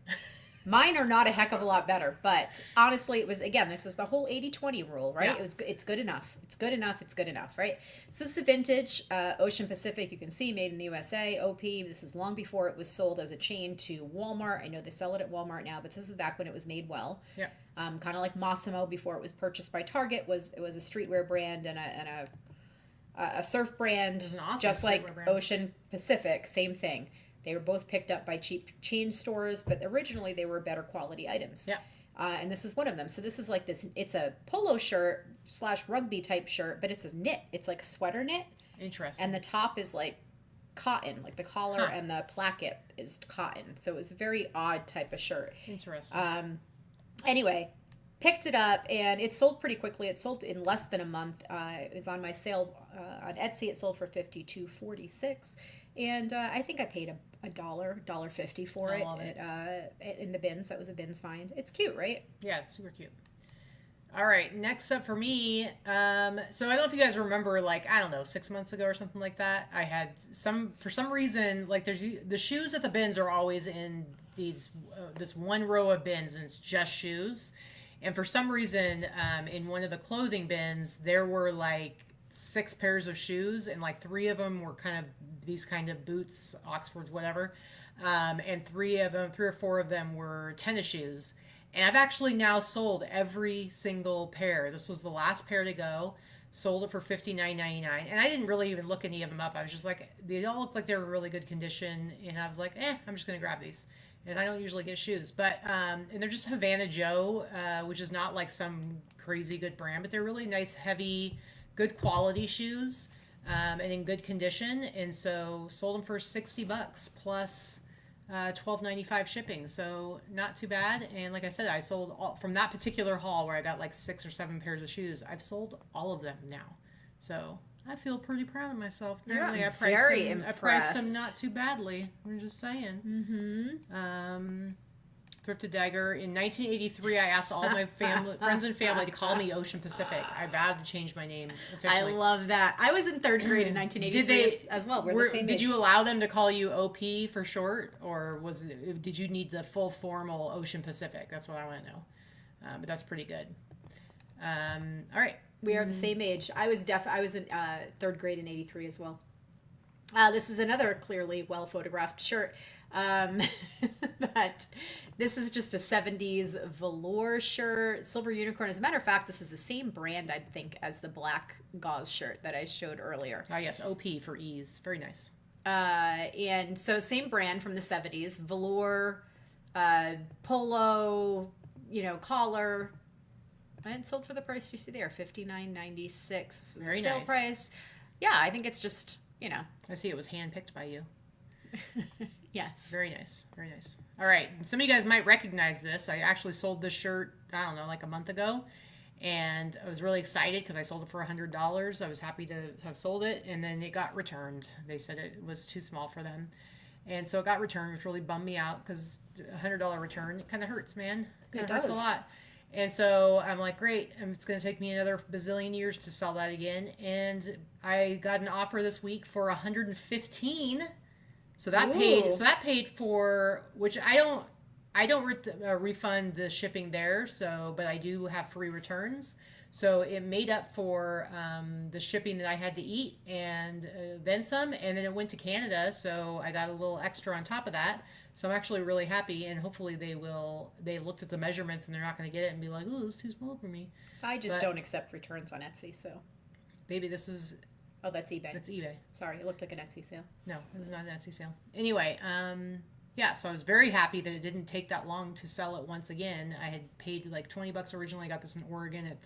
Mine are not a heck of a lot better, but honestly, it was, again, this is the whole 80-20 rule, right?
Yeah.
It's good enough. It's good enough. It's good enough, right? So this is the vintage Ocean Pacific. You can see made in the USA, OP. This is long before it was sold as a chain to Walmart. I know they sell it at Walmart now, but this is back when it was made well.
Yeah.
Kind of like Massimo before it was purchased by Target. It was a streetwear brand and a surf brand,
It was an awesome
just like
streetwear brand.
Ocean Pacific. Same thing. They were both picked up by cheap chain stores, but originally they were better quality items.
Yeah.
And this is one of them. So this is like this. It's a polo shirt / rugby type shirt, but it's a knit. It's like a sweater knit,
Interesting.
and the top is like cotton, like the collar
Huh.
and the placket is cotton. So it was a very odd type of shirt.
Interesting.
Anyway, picked it up and it sold pretty quickly. It sold in less than a month. It was on my sale on Etsy. It sold for $52.46, and I think I paid $1.50 for
I
it.
love it.
In the bins. That was a bins find. It's cute, right?
Yeah, it's super cute. All right, next up for me. So I don't know if you guys remember, like, I don't know, 6 months ago or something like that. I had for some reason, like, there's the shoes at the bins are always in this one row of bins, and it's just shoes. And for some reason, in one of the clothing bins, there were like 6 pairs of shoes, and like 3 of them were kind of these kind of boots, Oxfords, whatever. And 3 or 4 of them were tennis shoes. And I've actually now sold every single pair. This was the last pair to go. Sold it for $59.99. And I didn't really even look any of them up. I was just like, they all looked like they were in really good condition. And I was like, I'm just going to grab these. And I don't usually get shoes. But, and they're just Havana Joe, which is not like some crazy good brand. But they're really nice, heavy, good quality shoes. And in good condition. And so sold them for $60 plus $12.95 shipping, so not too bad. And like I said, I sold from that particular haul where I got like 6 or 7 pairs of shoes. I've sold all of them now, so I feel pretty proud of myself. Apparently,
Yeah,
I priced
very
them. I priced them
impressed.
not too badly. I'm just saying. Thrifted Dagger. In 1983, I asked all my friends and family to call me Ocean Pacific. I vowed to change my name officially.
I love that. I was in 3rd grade in 1983 as well. We're the same
Did
age.
you allow them to call you OP for short, or did you need the full formal Ocean Pacific? That's what I want to know. But that's pretty good. All right.
We are the same age. I was in 3rd grade in 83 as well. This is another clearly well photographed shirt. But this is just a 70s velour shirt, silver unicorn. As a matter of fact, this is the same brand, I think, as the black gauze shirt that I showed earlier.
Ah, yes, OP for ease. Very nice.
And so same brand from the 70s, velour, polo, collar. And sold for the price you see there, $59.96.
Very
sale
nice.
price. Yeah, I think it's just,
I see it was handpicked by you.
yes.
Very nice. Very nice. All right. Some of you guys might recognize this. I actually sold this shirt, I don't know, like a month ago. And I was really excited because I sold it for $100. I was happy to have sold it. And then it got returned. They said it was too small for them. And so it got returned, which really bummed me out because a $100 return, it kind of hurts, man. It hurts a
does.
lot. And so I'm like, great. It's going to take me another bazillion years to sell that again. And I got an offer this week for $115. So that paid for, which I don't refund the shipping there. So, but I do have free returns. So it made up for the shipping that I had to eat and then some. And then it went to Canada. So I got a little extra on top of that. So I'm actually really happy, and hopefully they looked at the measurements and they're not going to get it and be like, "Ooh, it's too small for me."
I just don't accept returns on Etsy, so.
Maybe this is...
Oh, that's eBay.
That's eBay.
Sorry, it looked like an Etsy sale.
No, this is not an Etsy sale. Anyway, Yeah, so I was very happy that it didn't take that long to sell it once again. I had paid like $20 originally. I got this in Oregon at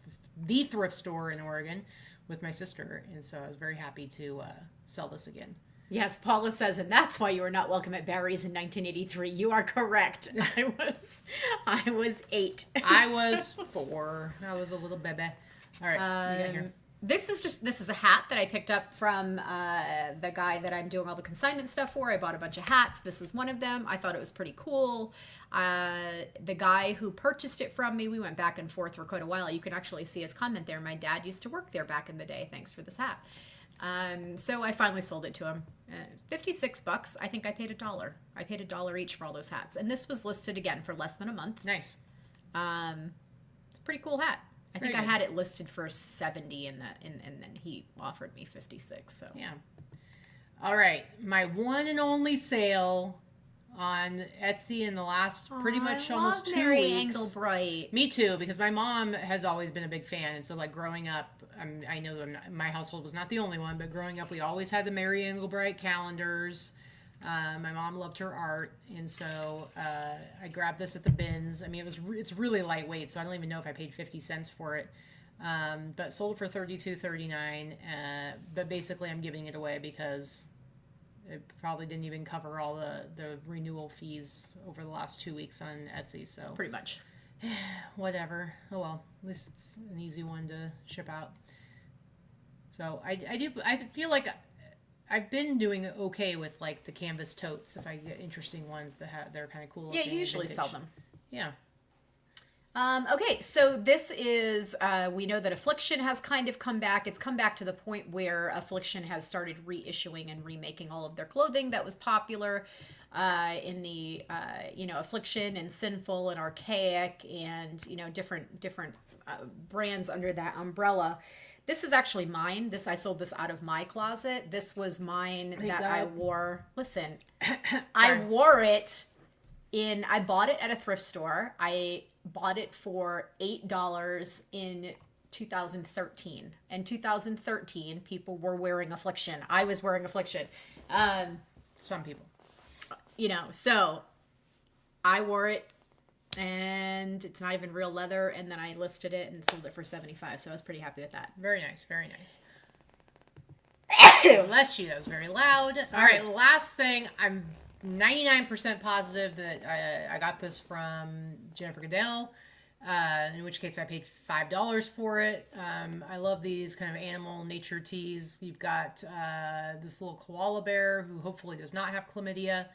the thrift store in Oregon with my sister, and so I was very happy to sell this again.
Yes, Paula says, and that's why you were not welcome at Barry's in 1983. You are correct. I was 8.
I was 4. I was a little baby. All right, what we got here?
This is a hat that I picked up from the guy that I'm doing all the consignment stuff for. I bought a bunch of hats. This is one of them. I thought it was pretty cool. The guy who purchased it from me, we went back and forth for quite a while. You can actually see his comment there. My dad used to work there back in the day. Thanks for this hat. So I finally sold it to him. $56. I think I paid $1. I paid $1 each for all those hats. And this was listed again for less than a month.
Nice.
It's a pretty cool hat. I think I had it listed for 70 and then he offered me 56. So
yeah. All right, my one and only sale on Etsy in the last pretty much almost 2
Mary
weeks.
Engelbright.
Me too, because my mom has always been a big fan, and so like growing up, I know my household was not the only one, but growing up we always had the Mary Engelbright calendars. My mom loved her art, and so I grabbed this at the bins. I mean, it's really lightweight, so I don't even know if I paid 50 cents for it. But sold it for $32.39. But basically, I'm giving it away because it probably didn't even cover all the renewal fees over the last 2 weeks on Etsy. So
Pretty much.
whatever. Oh well, at least it's an easy one to ship out. So I feel like I've been doing okay with like the canvas totes. If I get interesting ones they're kind of cool.
Yeah, you usually sell them.
Yeah.
Okay, so this is, we know that Affliction has kind of come back. It's come back to the point where Affliction has started reissuing and remaking all of their clothing that was popular in the, Affliction and Sinful and Archaic and, different brands under that umbrella. This is actually mine. I sold this out of my closet. This was mine that I wore. Listen, I wore it I bought it at a thrift store. I bought it for $8 in 2013. In 2013, people were wearing Affliction. I was wearing Affliction.
Some people.
So I wore it. And it's not even real leather, and then I listed it and sold it for $75, so I was pretty happy with that.
Very nice, very nice. Bless you, that was very loud.
Sorry.
All right, last thing, I'm 99% positive that I got this from Jennifer Goodell, in which case I paid $5 for it. I love these kind of animal nature tees. You've got this little koala bear who hopefully does not have chlamydia,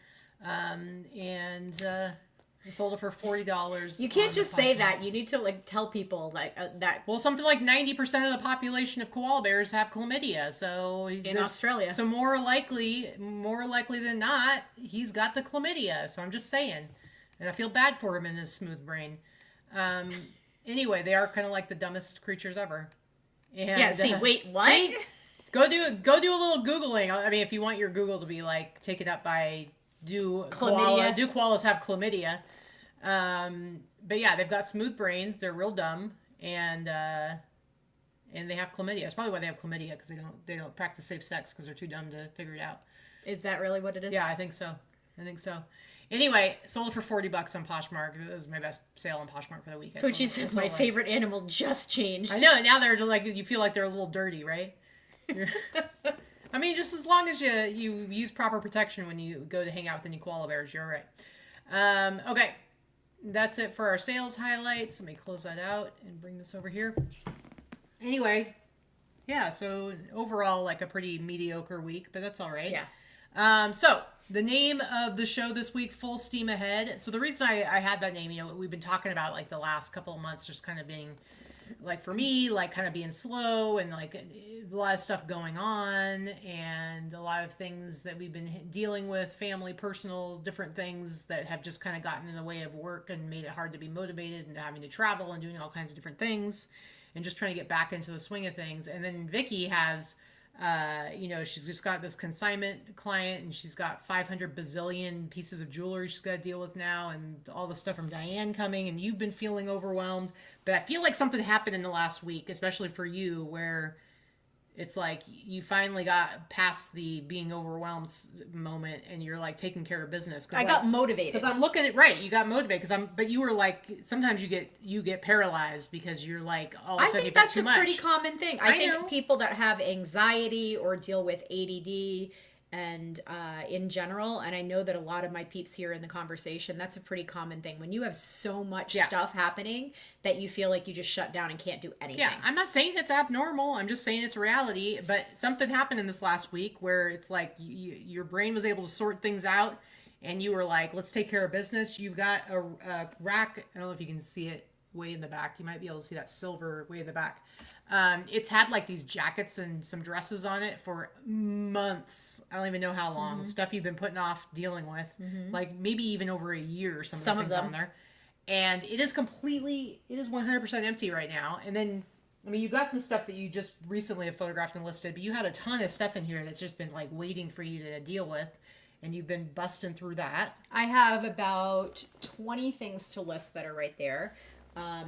I sold it for $40.
You can't just say that. You need to tell people that.
Well, something like 90% of the population of koala bears have chlamydia. So
in Australia,
so more likely than not, he's got the chlamydia. So I'm just saying, and I feel bad for him in his smooth brain. Anyway, they are kind of like the dumbest creatures ever. And,
yeah. See, wait, what?
See, go do a little Googling. I mean, if you want your Google to be like taken up by do koalas have chlamydia? But yeah, they've got smooth brains. They're real dumb, and they have chlamydia. That's probably why they have chlamydia, because they don't practice safe sex because they're too dumb to figure it out.
Is that really what it is?
Yeah, I think so. Anyway, sold it for $40 on Poshmark. It was my best sale on Poshmark for the week.
Poochie says my favorite animal just changed.
I know. Now they're like, you feel like they're a little dirty, right? I mean, just as long as you use proper protection when you go to hang out with any koala bears, you're all right. Okay. That's it for our sales highlights. Let me close that out and bring this over here. Anyway, yeah, so overall, like a pretty mediocre week, but that's all right.
Yeah.
So the name of the show this week, Full Steam Ahead. So the reason I had that name, we've been talking about like the last couple of months just kind of being, like for me, like kind of being slow and like a lot of stuff going on and a lot of things that we've been dealing with, family, personal, different things that have just kind of gotten in the way of work and made it hard to be motivated and having to travel and doing all kinds of different things and just trying to get back into the swing of things. And then Vikki has, she's just got this consignment client and she's got 500 bazillion pieces of jewelry she's got to deal with now and all the stuff from Diane coming, and you've been feeling overwhelmed. But I feel like something happened in the last week, especially for you, where it's like you finally got past the being overwhelmed moment, and you're like taking care of business.
I got motivated
because I'm looking at right. You got motivated but you were like, sometimes you get paralyzed because you're like, all of a sudden you've got too much.
I think that's a pretty common thing. I think people that have anxiety or deal with ADD and in general, and I know that a lot of my peeps here in the conversation, that's a pretty common thing when you have so much stuff happening that you feel like you just shut down and can't do anything.
Yeah, I'm not saying it's abnormal, I'm just saying it's reality. But something happened in this last week where it's like your brain was able to sort things out, and you were like, let's take care of business. You've got a rack, I don't know if you can see it way in the back, you might be able to see that silver way in the back. It's had like these jackets and some dresses on it for months. I don't even know how long. Stuff you've been putting off dealing with, like maybe even over a year. Some of the things on there, and it is 100% empty right now. And then, I mean, you've got some stuff that you just recently have photographed and listed, but you had a ton of stuff in here that's just been like waiting for you to deal with, and you've been busting through that.
I have about 20 things to list that are right there.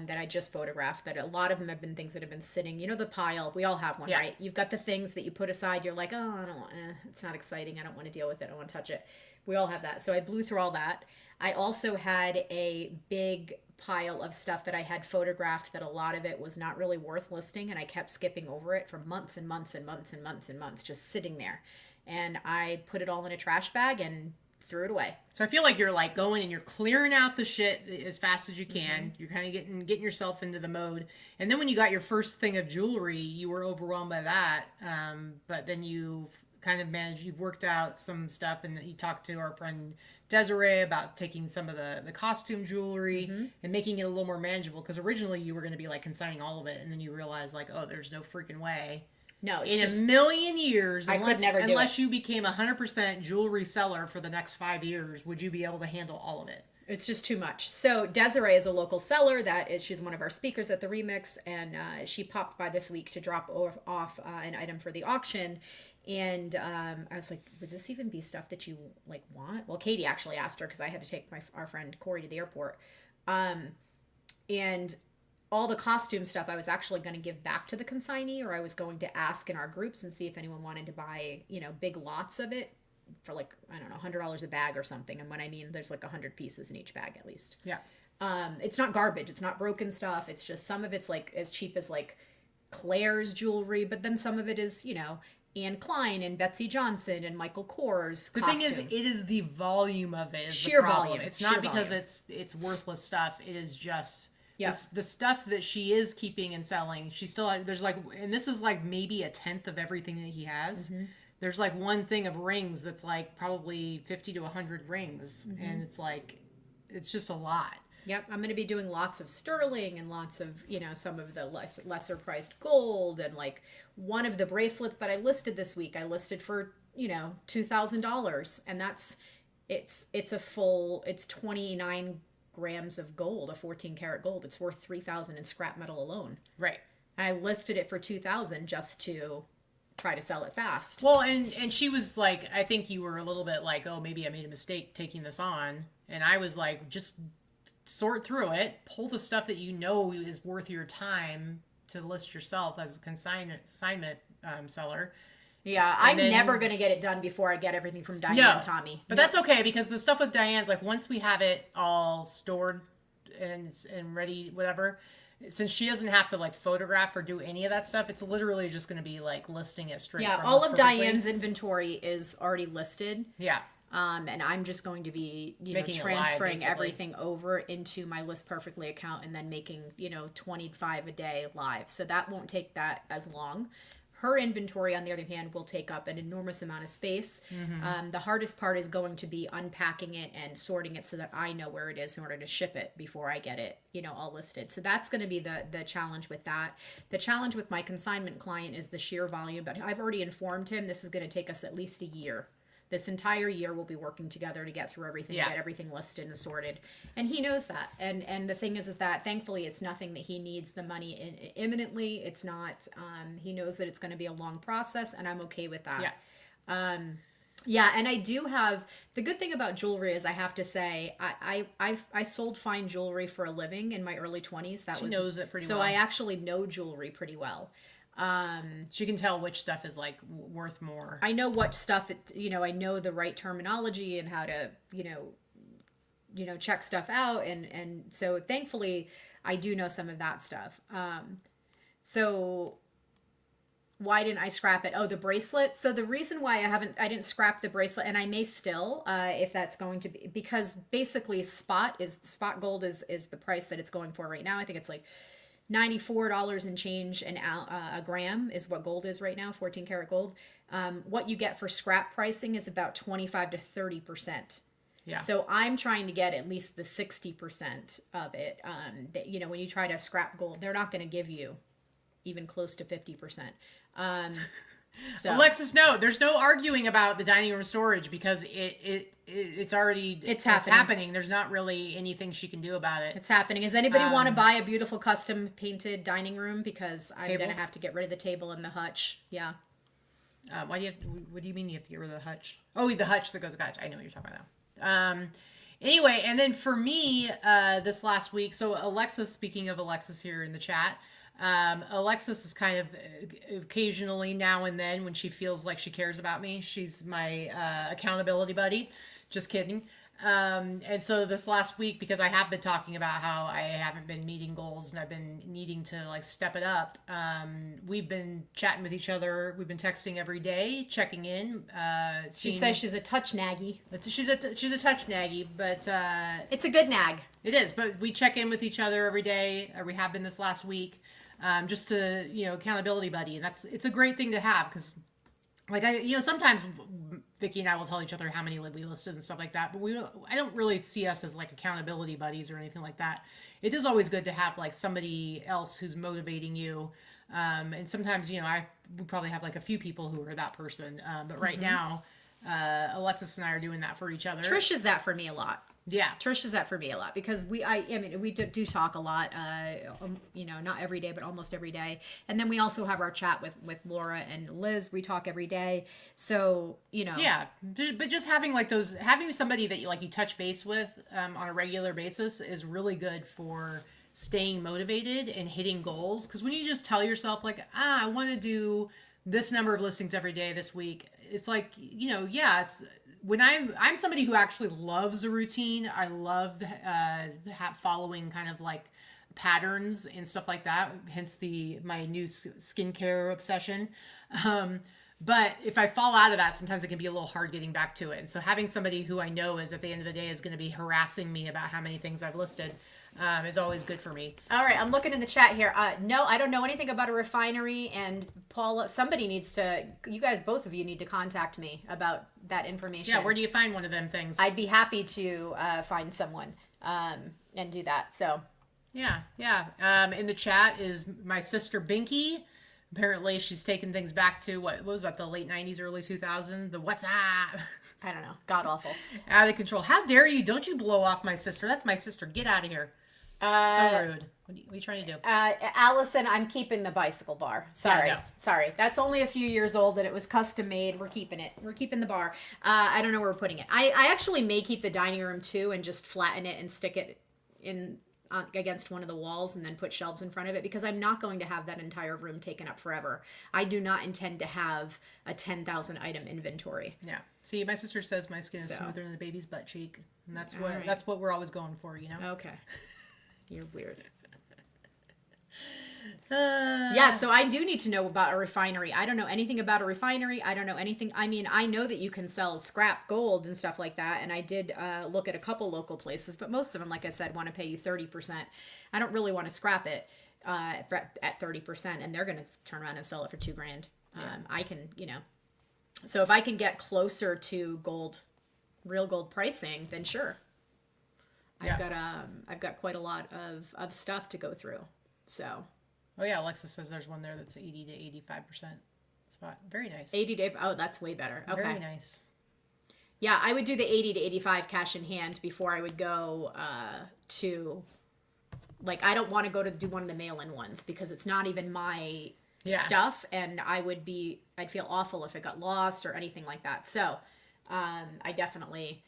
That I just photographed, that a lot of them have been things that have been sitting, the pile, we all have one, right? You've got the things that you put aside, you're like, oh, I don't want, it's not exciting, I don't want to deal with it, I don't want to touch it. We all have that. So I blew through all that. I also had a big pile of stuff that I had photographed that a lot of it was not really worth listing, and I kept skipping over it for months and months and months and months and months, just sitting there. And I put it all in a trash bag and threw it away.
So I feel like you're like going and you're clearing out the shit as fast as you can. You're kind of getting yourself into the mode. And then when you got your first thing of jewelry, you were overwhelmed by that. But then you've kind of managed, you've worked out some stuff, and you talked to our friend Desiree about taking some of the costume jewelry and making it a little more manageable. Because originally you were going to be like consigning all of it, and then you realized like, oh, there's no freaking way.
No,
it's in just, a million years,
I could never do it.
Unless you became 100% jewelry seller for the next 5 years, would you be able to handle all of it?
It's just too much. So Desiree is a local seller. She's one of our speakers at the Remix, and she popped by this week to drop off an item for the auction. And I was like, would this even be stuff that you like want? Well, Katy actually asked her, because I had to take our friend Corey to the airport. And all the costume stuff I was actually going to give back to the consignee, or I was going to ask in our groups and see if anyone wanted to buy, big lots of it for like, I don't know, $100 a bag or something. And when I mean, there's like 100 pieces in each bag at least.
Yeah.
It's not garbage. It's not broken stuff. It's just some of it's like as cheap as like Claire's jewelry, but then some of it is, Anne Klein and Betsy Johnson and Michael Kors.
The thing is, it is the volume of it.
Sheer volume.
It's not because it's worthless stuff. It is just... Yeah. The stuff that she is keeping and selling, she still, there's like, and this is like maybe 1/10 of everything that he has. There's like one thing of rings that's like probably 50 to 100 rings. And it's like, it's just a lot.
Yep. I'm going to be doing lots of sterling and lots of, some of the lesser priced gold. And like one of the bracelets that I listed this week, I listed for, $2,000. And it's 29 grams of gold, a 14 karat gold. It's worth $3,000 in scrap metal alone.
Right.
I listed it for $2,000 just to try to sell it fast.
Well, and she was like, I think you were a little bit like, oh, maybe I made a mistake taking this on. And I was like, just sort through it, pull the stuff that you know is worth your time to list yourself as a consignment seller.
Yeah, I'm never going to get it done before I get everything from Diane and Tommy.
But that's okay, because the stuff with Diane's, like, once we have it all stored and ready, whatever, since she doesn't have to, like, photograph or do any of that stuff, it's literally just going to be, like, listing it straight from us.
Yeah, all of Diane's inventory is already listed.
Yeah.
And I'm just going to be, transferring everything over into my List Perfectly account and then making, 25 a day live. So that won't take that as long. Her inventory, on the other hand, will take up an enormous amount of space. The hardest part is going to be unpacking it and sorting it so that I know where it is in order to ship it before I get it, all listed. So that's going to be the challenge with that. The challenge with my consignment client is the sheer volume, but I've already informed him this is going to take us at least a year. This entire year we'll be working together to get through everything, get everything listed and sorted. And he knows that. And the thing is that thankfully it's nothing that he needs the money in imminently. It's not, he knows that it's going to be a long process, and I'm okay with that. Yeah. And I do have, the good thing about jewelry is I have to say, I sold fine jewelry for a living in my early 20s. She
knows it pretty well.
So I actually know jewelry pretty well.
She can tell which stuff is like worth more.
I know what stuff I know the right terminology and how to, check stuff out. And so thankfully I do know some of that stuff. So why didn't I scrap it? Oh, the bracelet. So the reason why I didn't scrap the bracelet, and I may still, if that's going to be, because basically spot gold is the price that it's going for right now. I think it's like $94 and change a gram is what gold is right now, 14 karat gold. What you get for scrap pricing is about 25 to 30%.
Yeah.
So I'm trying to get at least the 60% of it. When you try to scrap gold, they're not going to give you even close to 50%. So
Alexis, no, there's no arguing about the dining room storage because it's already happening. There's not really anything she can do about it.
It's happening. Does anybody want to buy a beautiful custom painted dining room? Because I'm gonna have to get rid of the table and the hutch. Yeah.
What do you mean you have to get rid of the hutch? Oh, the hutch that goes with the hutch. I know what you're talking about now. Anyway, and then for me, this last week, so Alexis, speaking of Alexis here in the chat, Alexis is kind of occasionally now and then when she feels like she cares about me. She's my accountability buddy. Just kidding. And so this last week, because I have been talking about how I haven't been meeting goals and I've been needing to like step it up, we've been chatting with each other. We've been texting every day, checking in.
She says she's a touch naggy.
She's a touch naggy, but
it's a good nag.
It is, but we check in with each other every day. We have been this last week. Just to, accountability buddy. And it's a great thing to have because like sometimes Vicky and I will tell each other how many we listed and stuff like that, but I don't really see us as like accountability buddies or anything like that. It is always good to have like somebody else who's motivating you. And sometimes, we probably have like a few people who are that person. But right now, Alexis and I are doing that for each other.
Trish is that for me a lot.
Yeah.
Trish is that for me a lot because we do talk a lot, not every day, but almost every day. And then we also have our chat with Laura and Liz. We talk every day. So,
Yeah. But just having having somebody that you touch base with on a regular basis is really good for staying motivated and hitting goals. Because when you just tell yourself I want to do this number of listings every day this week, it's like, when I'm somebody who actually loves a routine. I love following kind of like patterns and stuff like that. Hence my new skincare obsession. But if I fall out of that, sometimes it can be a little hard getting back to it. And so having somebody who I know is at the end of the day is going to be harassing me about how many things I've listed is always good for me.
All right, I'm looking in the chat here. No, I don't know anything about a refinery. And Paula, somebody needs to, you guys, both of you need to contact me about that information.
Yeah, where do you find one of them things?
I'd be happy to find someone and do that. So.
Yeah. In the chat is my sister Binky. Apparently she's taken things back to what was that, the late 90s, early 2000s? The what's up?
I don't know. God awful.
Out of control. How dare you? Don't you blow off my sister. That's my sister. Get out of here. So rude. What are you trying to do?
Allison, I'm keeping the bicycle bar. Sorry.
Yeah, no.
Sorry. That's only a few years old and it was custom made. We're keeping it. We're keeping the bar. I don't know where we're putting it. I actually may keep the dining room too and just flatten it and stick it in against one of the walls and then put shelves in front of it because I'm not going to have that entire room taken up forever. I do not intend to have a 10,000 item inventory.
Yeah. See, my sister says my skin is smoother than a baby's butt cheek, and that's what we're always going for,
Okay. You're weird. Yeah, so I do need to know about a refinery. I don't know anything about a refinery. I don't know anything. I mean, I know that you can sell scrap gold and stuff like that, and I did look at a couple local places, but most of them, like I said, want to pay you 30%. I don't really want to scrap it at 30%, and they're going to turn around and sell it for $2,000. I can, so if I can get closer to real gold pricing, then sure. Yeah. I've got quite a lot of stuff to go through. So.
Oh yeah, Alexis says there's one there that's 80 to 85% spot. Very nice.
80 to that's way better. Okay.
Very nice.
Yeah, I would do the 80 to 85 cash in hand before I would go to I don't want to go to do one of the mail-in ones because it's not even my stuff and I'd feel awful if it got lost or anything like that. So, I definitely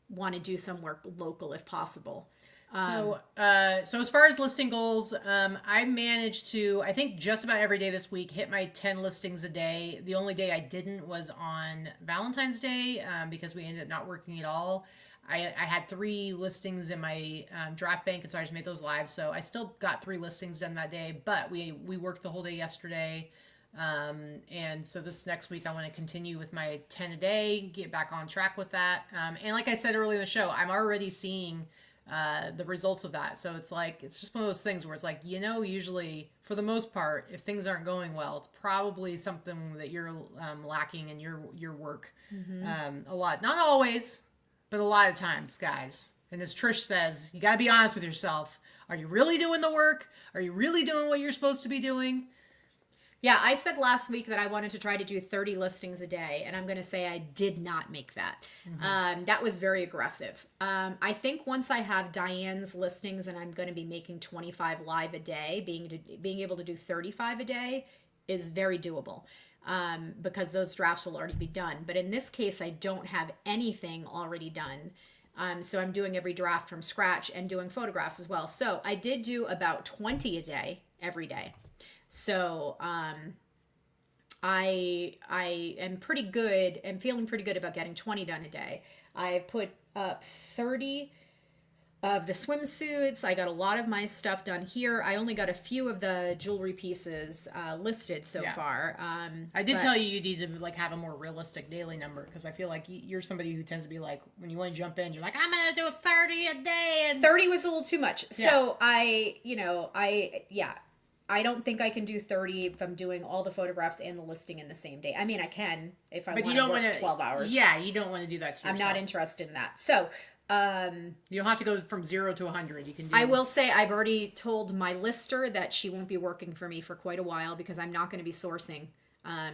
want to do some work local if possible.
So as far as listing goals, I managed to, I think just about every day this week, hit my 10 listings a day. The only day I didn't was on Valentine's Day, because we ended up not working at all. I had 3 listings in my draft bank, and so I just made those live. So I still got 3 listings done that day, but we worked the whole day yesterday. And so this next week I want to continue with my 10 a day, get back on track with that. And like I said earlier in the show, I'm already seeing the results of that. So it's just one of those things where it's like, usually for the most part, if things aren't going well, it's probably something that you're lacking in your work. A lot, not always, but a lot of times, guys. And as Trish says, you got to be honest with yourself. Are you really doing the work? Are you really doing what you're supposed to be doing?
Yeah, I said last week that I wanted to try to do 30 listings a day, and I'm going to say I did not make that. That was very aggressive. I think once I have Diane's listings and I'm going to be making 25 live a day, being able to do 35 a day is very doable, because those drafts will already be done. But in this case, I don't have anything already done. So I'm doing every draft from scratch and doing photographs as well. So I did do about 20 a day every day. So I am pretty good. I'm feeling pretty good about getting 20 done a day. I put up 30 of the swimsuits. I got a lot of my stuff done here. I only got a few of the jewelry pieces listed so far.
I did tell you need to have a more realistic daily number, because I feel like you're somebody who tends to be like, when you want to jump in, you're like, I'm gonna do 30 a day, and
30 was a little too much. So I don't think I can do 30 if I'm doing all the photographs and the listing in the same day. I mean, I can if I want to work 12 hours.
Yeah, you don't want to do that to yourself.
I'm not interested in that. So
you don't have to go from 0 to 100. You can do.
I will say I've already told my lister that she won't be working for me for quite a while, because I'm not going to be sourcing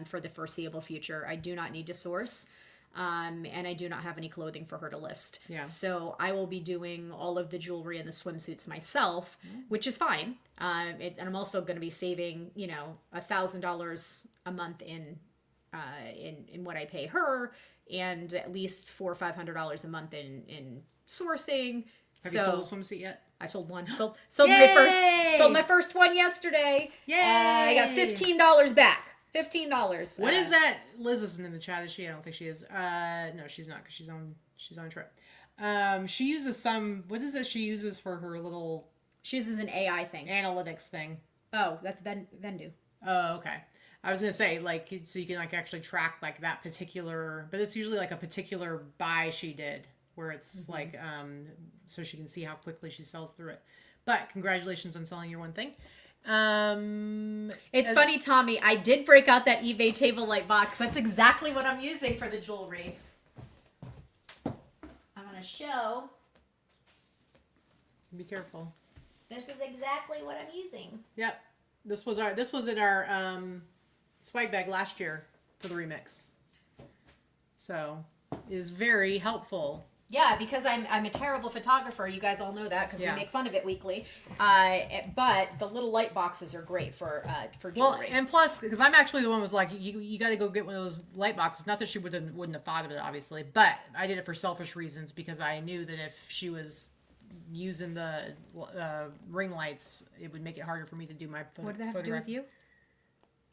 for the foreseeable future. I do not need to source. And I do not have any clothing for her to list.
Yeah.
So I will be doing all of the jewelry and the swimsuits myself, which is fine. And I'm also going to be saving, $1,000 a month in what I pay her, and at least $400 or $500 a month in sourcing.
Have you sold a swimsuit yet?
I sold one. Sold my first one yesterday.
Yay!
I got $15 back. $15.
What is that? Liz isn't in the chat, is she? I don't think she is. No, she's not, because she's on a trip. She uses what is it she uses for her little...
She uses an AI thing.
Analytics thing.
Oh, that's Vendu.
Oh, okay. I was going to say, so you can actually track that particular, but it's usually a particular buy she did, where it's so she can see how quickly she sells through it. But congratulations on selling your one thing.
It's funny, Tommy. I did break out that eBay table light box. That's exactly what I'm using for the jewelry. I'm gonna show.
Be careful.
This is exactly what I'm using.
Yep. This was in our swipe bag last year for the remix. So it is very helpful.
Yeah, because I'm a terrible photographer. You guys all know that, because we make fun of it weekly. But the little light boxes are great for jewelry.
Well, and plus, because I'm actually the one who was like, you got to go get one of those light boxes. Not that she wouldn't have thought of it, obviously, but I did it for selfish reasons, because I knew that if she was using the ring lights, it would make it harder for me to do my
What did that have to do with you?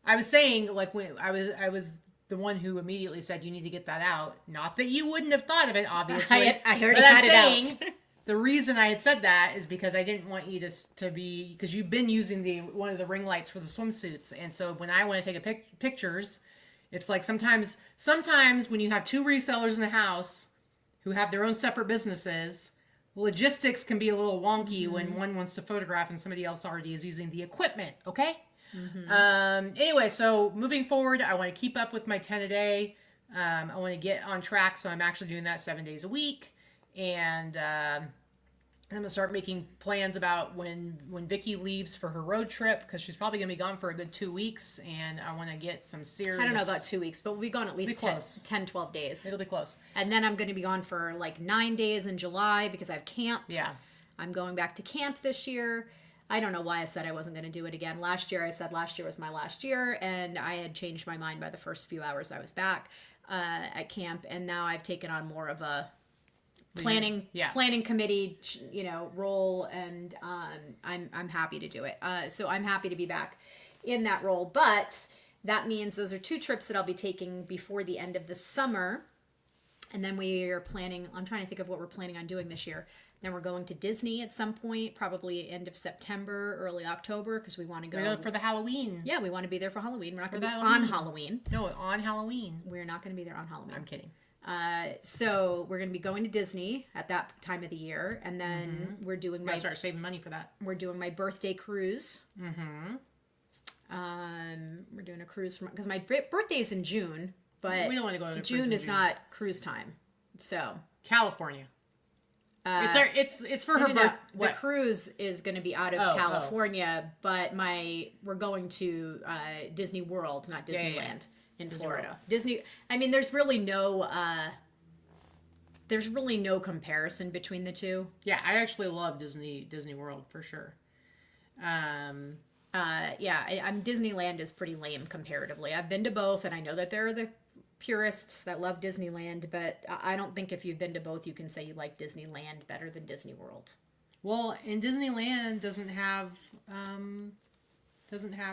I was saying, when I was the one who immediately said you need to get that out. Not that you wouldn't have thought of it, obviously.
I already had it out.
The reason I had said that is because I didn't want you to be, because you've been using one of the ring lights for the swimsuits, and so when I want to take pictures, it's like sometimes when you have 2 resellers in the house who have their own separate businesses, logistics can be a little wonky when one wants to photograph and somebody else already is using the equipment. Okay. Anyway, so moving forward, I want to keep up with my 10 a day. I want to get on track, so I'm actually doing that 7 days a week, and I'm gonna start making plans about when Vikki leaves for her road trip, because she's probably gonna be gone for a good 2 weeks, and I want to get some serious...
I don't know about 2 weeks, but we'll be gone at least 10, 12 days.
It'll be close.
And then I'm going to be gone for 9 days in July, because I have camp.
Yeah.
I'm going back to camp this year. I don't know why I said I wasn't going to do it again. Last year, I said last year was my last year, and I had changed my mind by the first few hours I was back at camp, and now I've taken on more of a planning committee, role, and I'm happy to do it. So I'm happy to be back in that role, but that means those are 2 trips that I'll be taking before the end of the summer. And then we are planning, I'm trying to think of what we're planning on doing this year. Then we're going to Disney at some point, probably end of September, early October, because we want to go
for the Halloween.
Yeah, we want to be there for Halloween. We're not going to be on Halloween.
No, on Halloween.
We're not going to be there on Halloween.
I'm kidding.
So we're going to be going to Disney at that time of the year, and then we're doing
start saving money for that.
We're doing my birthday cruise. We're doing a cruise because my birthday is in June, but
we don't want to go to
June is not cruise time. So
California. It's for her birthday.
The cruise is going to be out of California, but we're going to Disney World, not Disneyland in Florida.
World.
Disney. I mean, there's really no comparison between the two.
Yeah, I actually love Disney World for sure.
Disneyland is pretty lame comparatively. I've been to both, and I know that there are the purists that love Disneyland, but I don't think if you've been to both, you can say you like Disneyland better than Disney World.
Well, and Disneyland doesn't have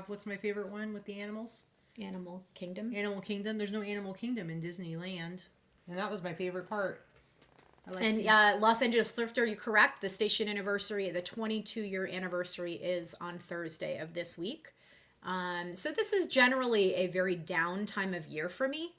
what's my favorite one with the animals?
Animal Kingdom.
There's no Animal Kingdom in Disneyland, and that was my favorite part.
Los Angeles Thrifter, you're correct. The station anniversary, the 22-year anniversary, is on Thursday of this week. So this is generally a very down time of year for me,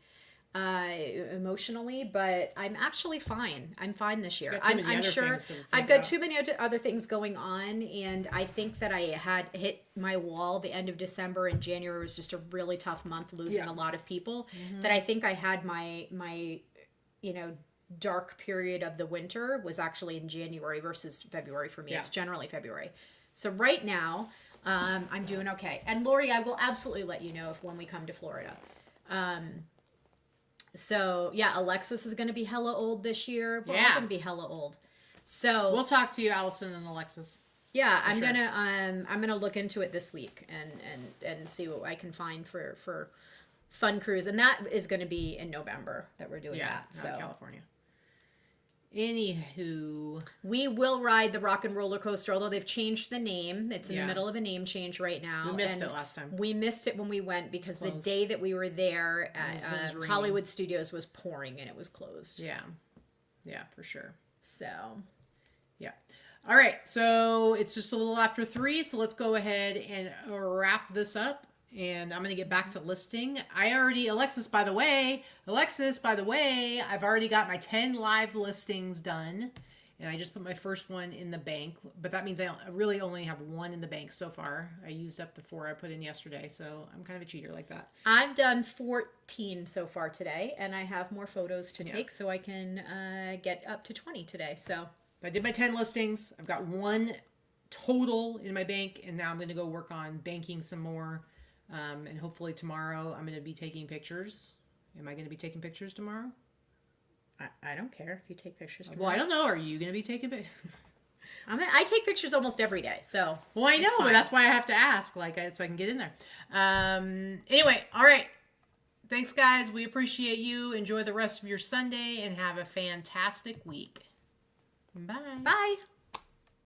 emotionally, but I'm actually fine. I'm fine this year. I'm sure I've got too many other things going on, and I think that I had hit my wall the end of December, and January was just a really tough month, losing a lot of people. That I think I had my dark period of the winter was actually in January versus February for me. It's generally February. So right now, I'm doing okay. And Lori, I will absolutely let you know when we come to Florida. Alexis is going to be hella old this year. We're all going to be hella old. So
we'll talk to you, Allison and Alexis.
Yeah, I'm gonna look into it this week and see what I can find for fun cruise, and that is going to be in November that we're doing that. So
California. Anywho,
we will ride the Rock and Roller Coaster, although they've changed the name. It's in the middle of a name change right now.
We missed it last time.
We missed it when we went because the day that we were there, Hollywood Studios was pouring and it was closed.
Yeah, for sure.
So,
yeah. All right, so it's just a little after 3, so let's go ahead and wrap this up. And I'm going to get back to listing. Alexis, by the way, I've already got my 10 live listings done. And I just put my first one in the bank. But that means I really only have 1 in the bank so far. I used up the 4 I put in yesterday. So I'm kind of a cheater like that.
I've done 14 so far today. And I have more photos to take so I can get up to 20 today. So
I did my 10 listings. I've got 1 total in my bank. And now I'm going to go work on banking some more. And hopefully tomorrow I'm going to be taking pictures. Am I going to be taking pictures tomorrow?
I don't care if you take pictures tomorrow.
Well, I don't know. Are you going to be taking pictures?
I take pictures almost every day, so.
Well, I know, but that's why I have to ask, so I can get in there. Anyway, all right. Thanks, guys. We appreciate you. Enjoy the rest of your Sunday and have a fantastic week. Bye.
Bye.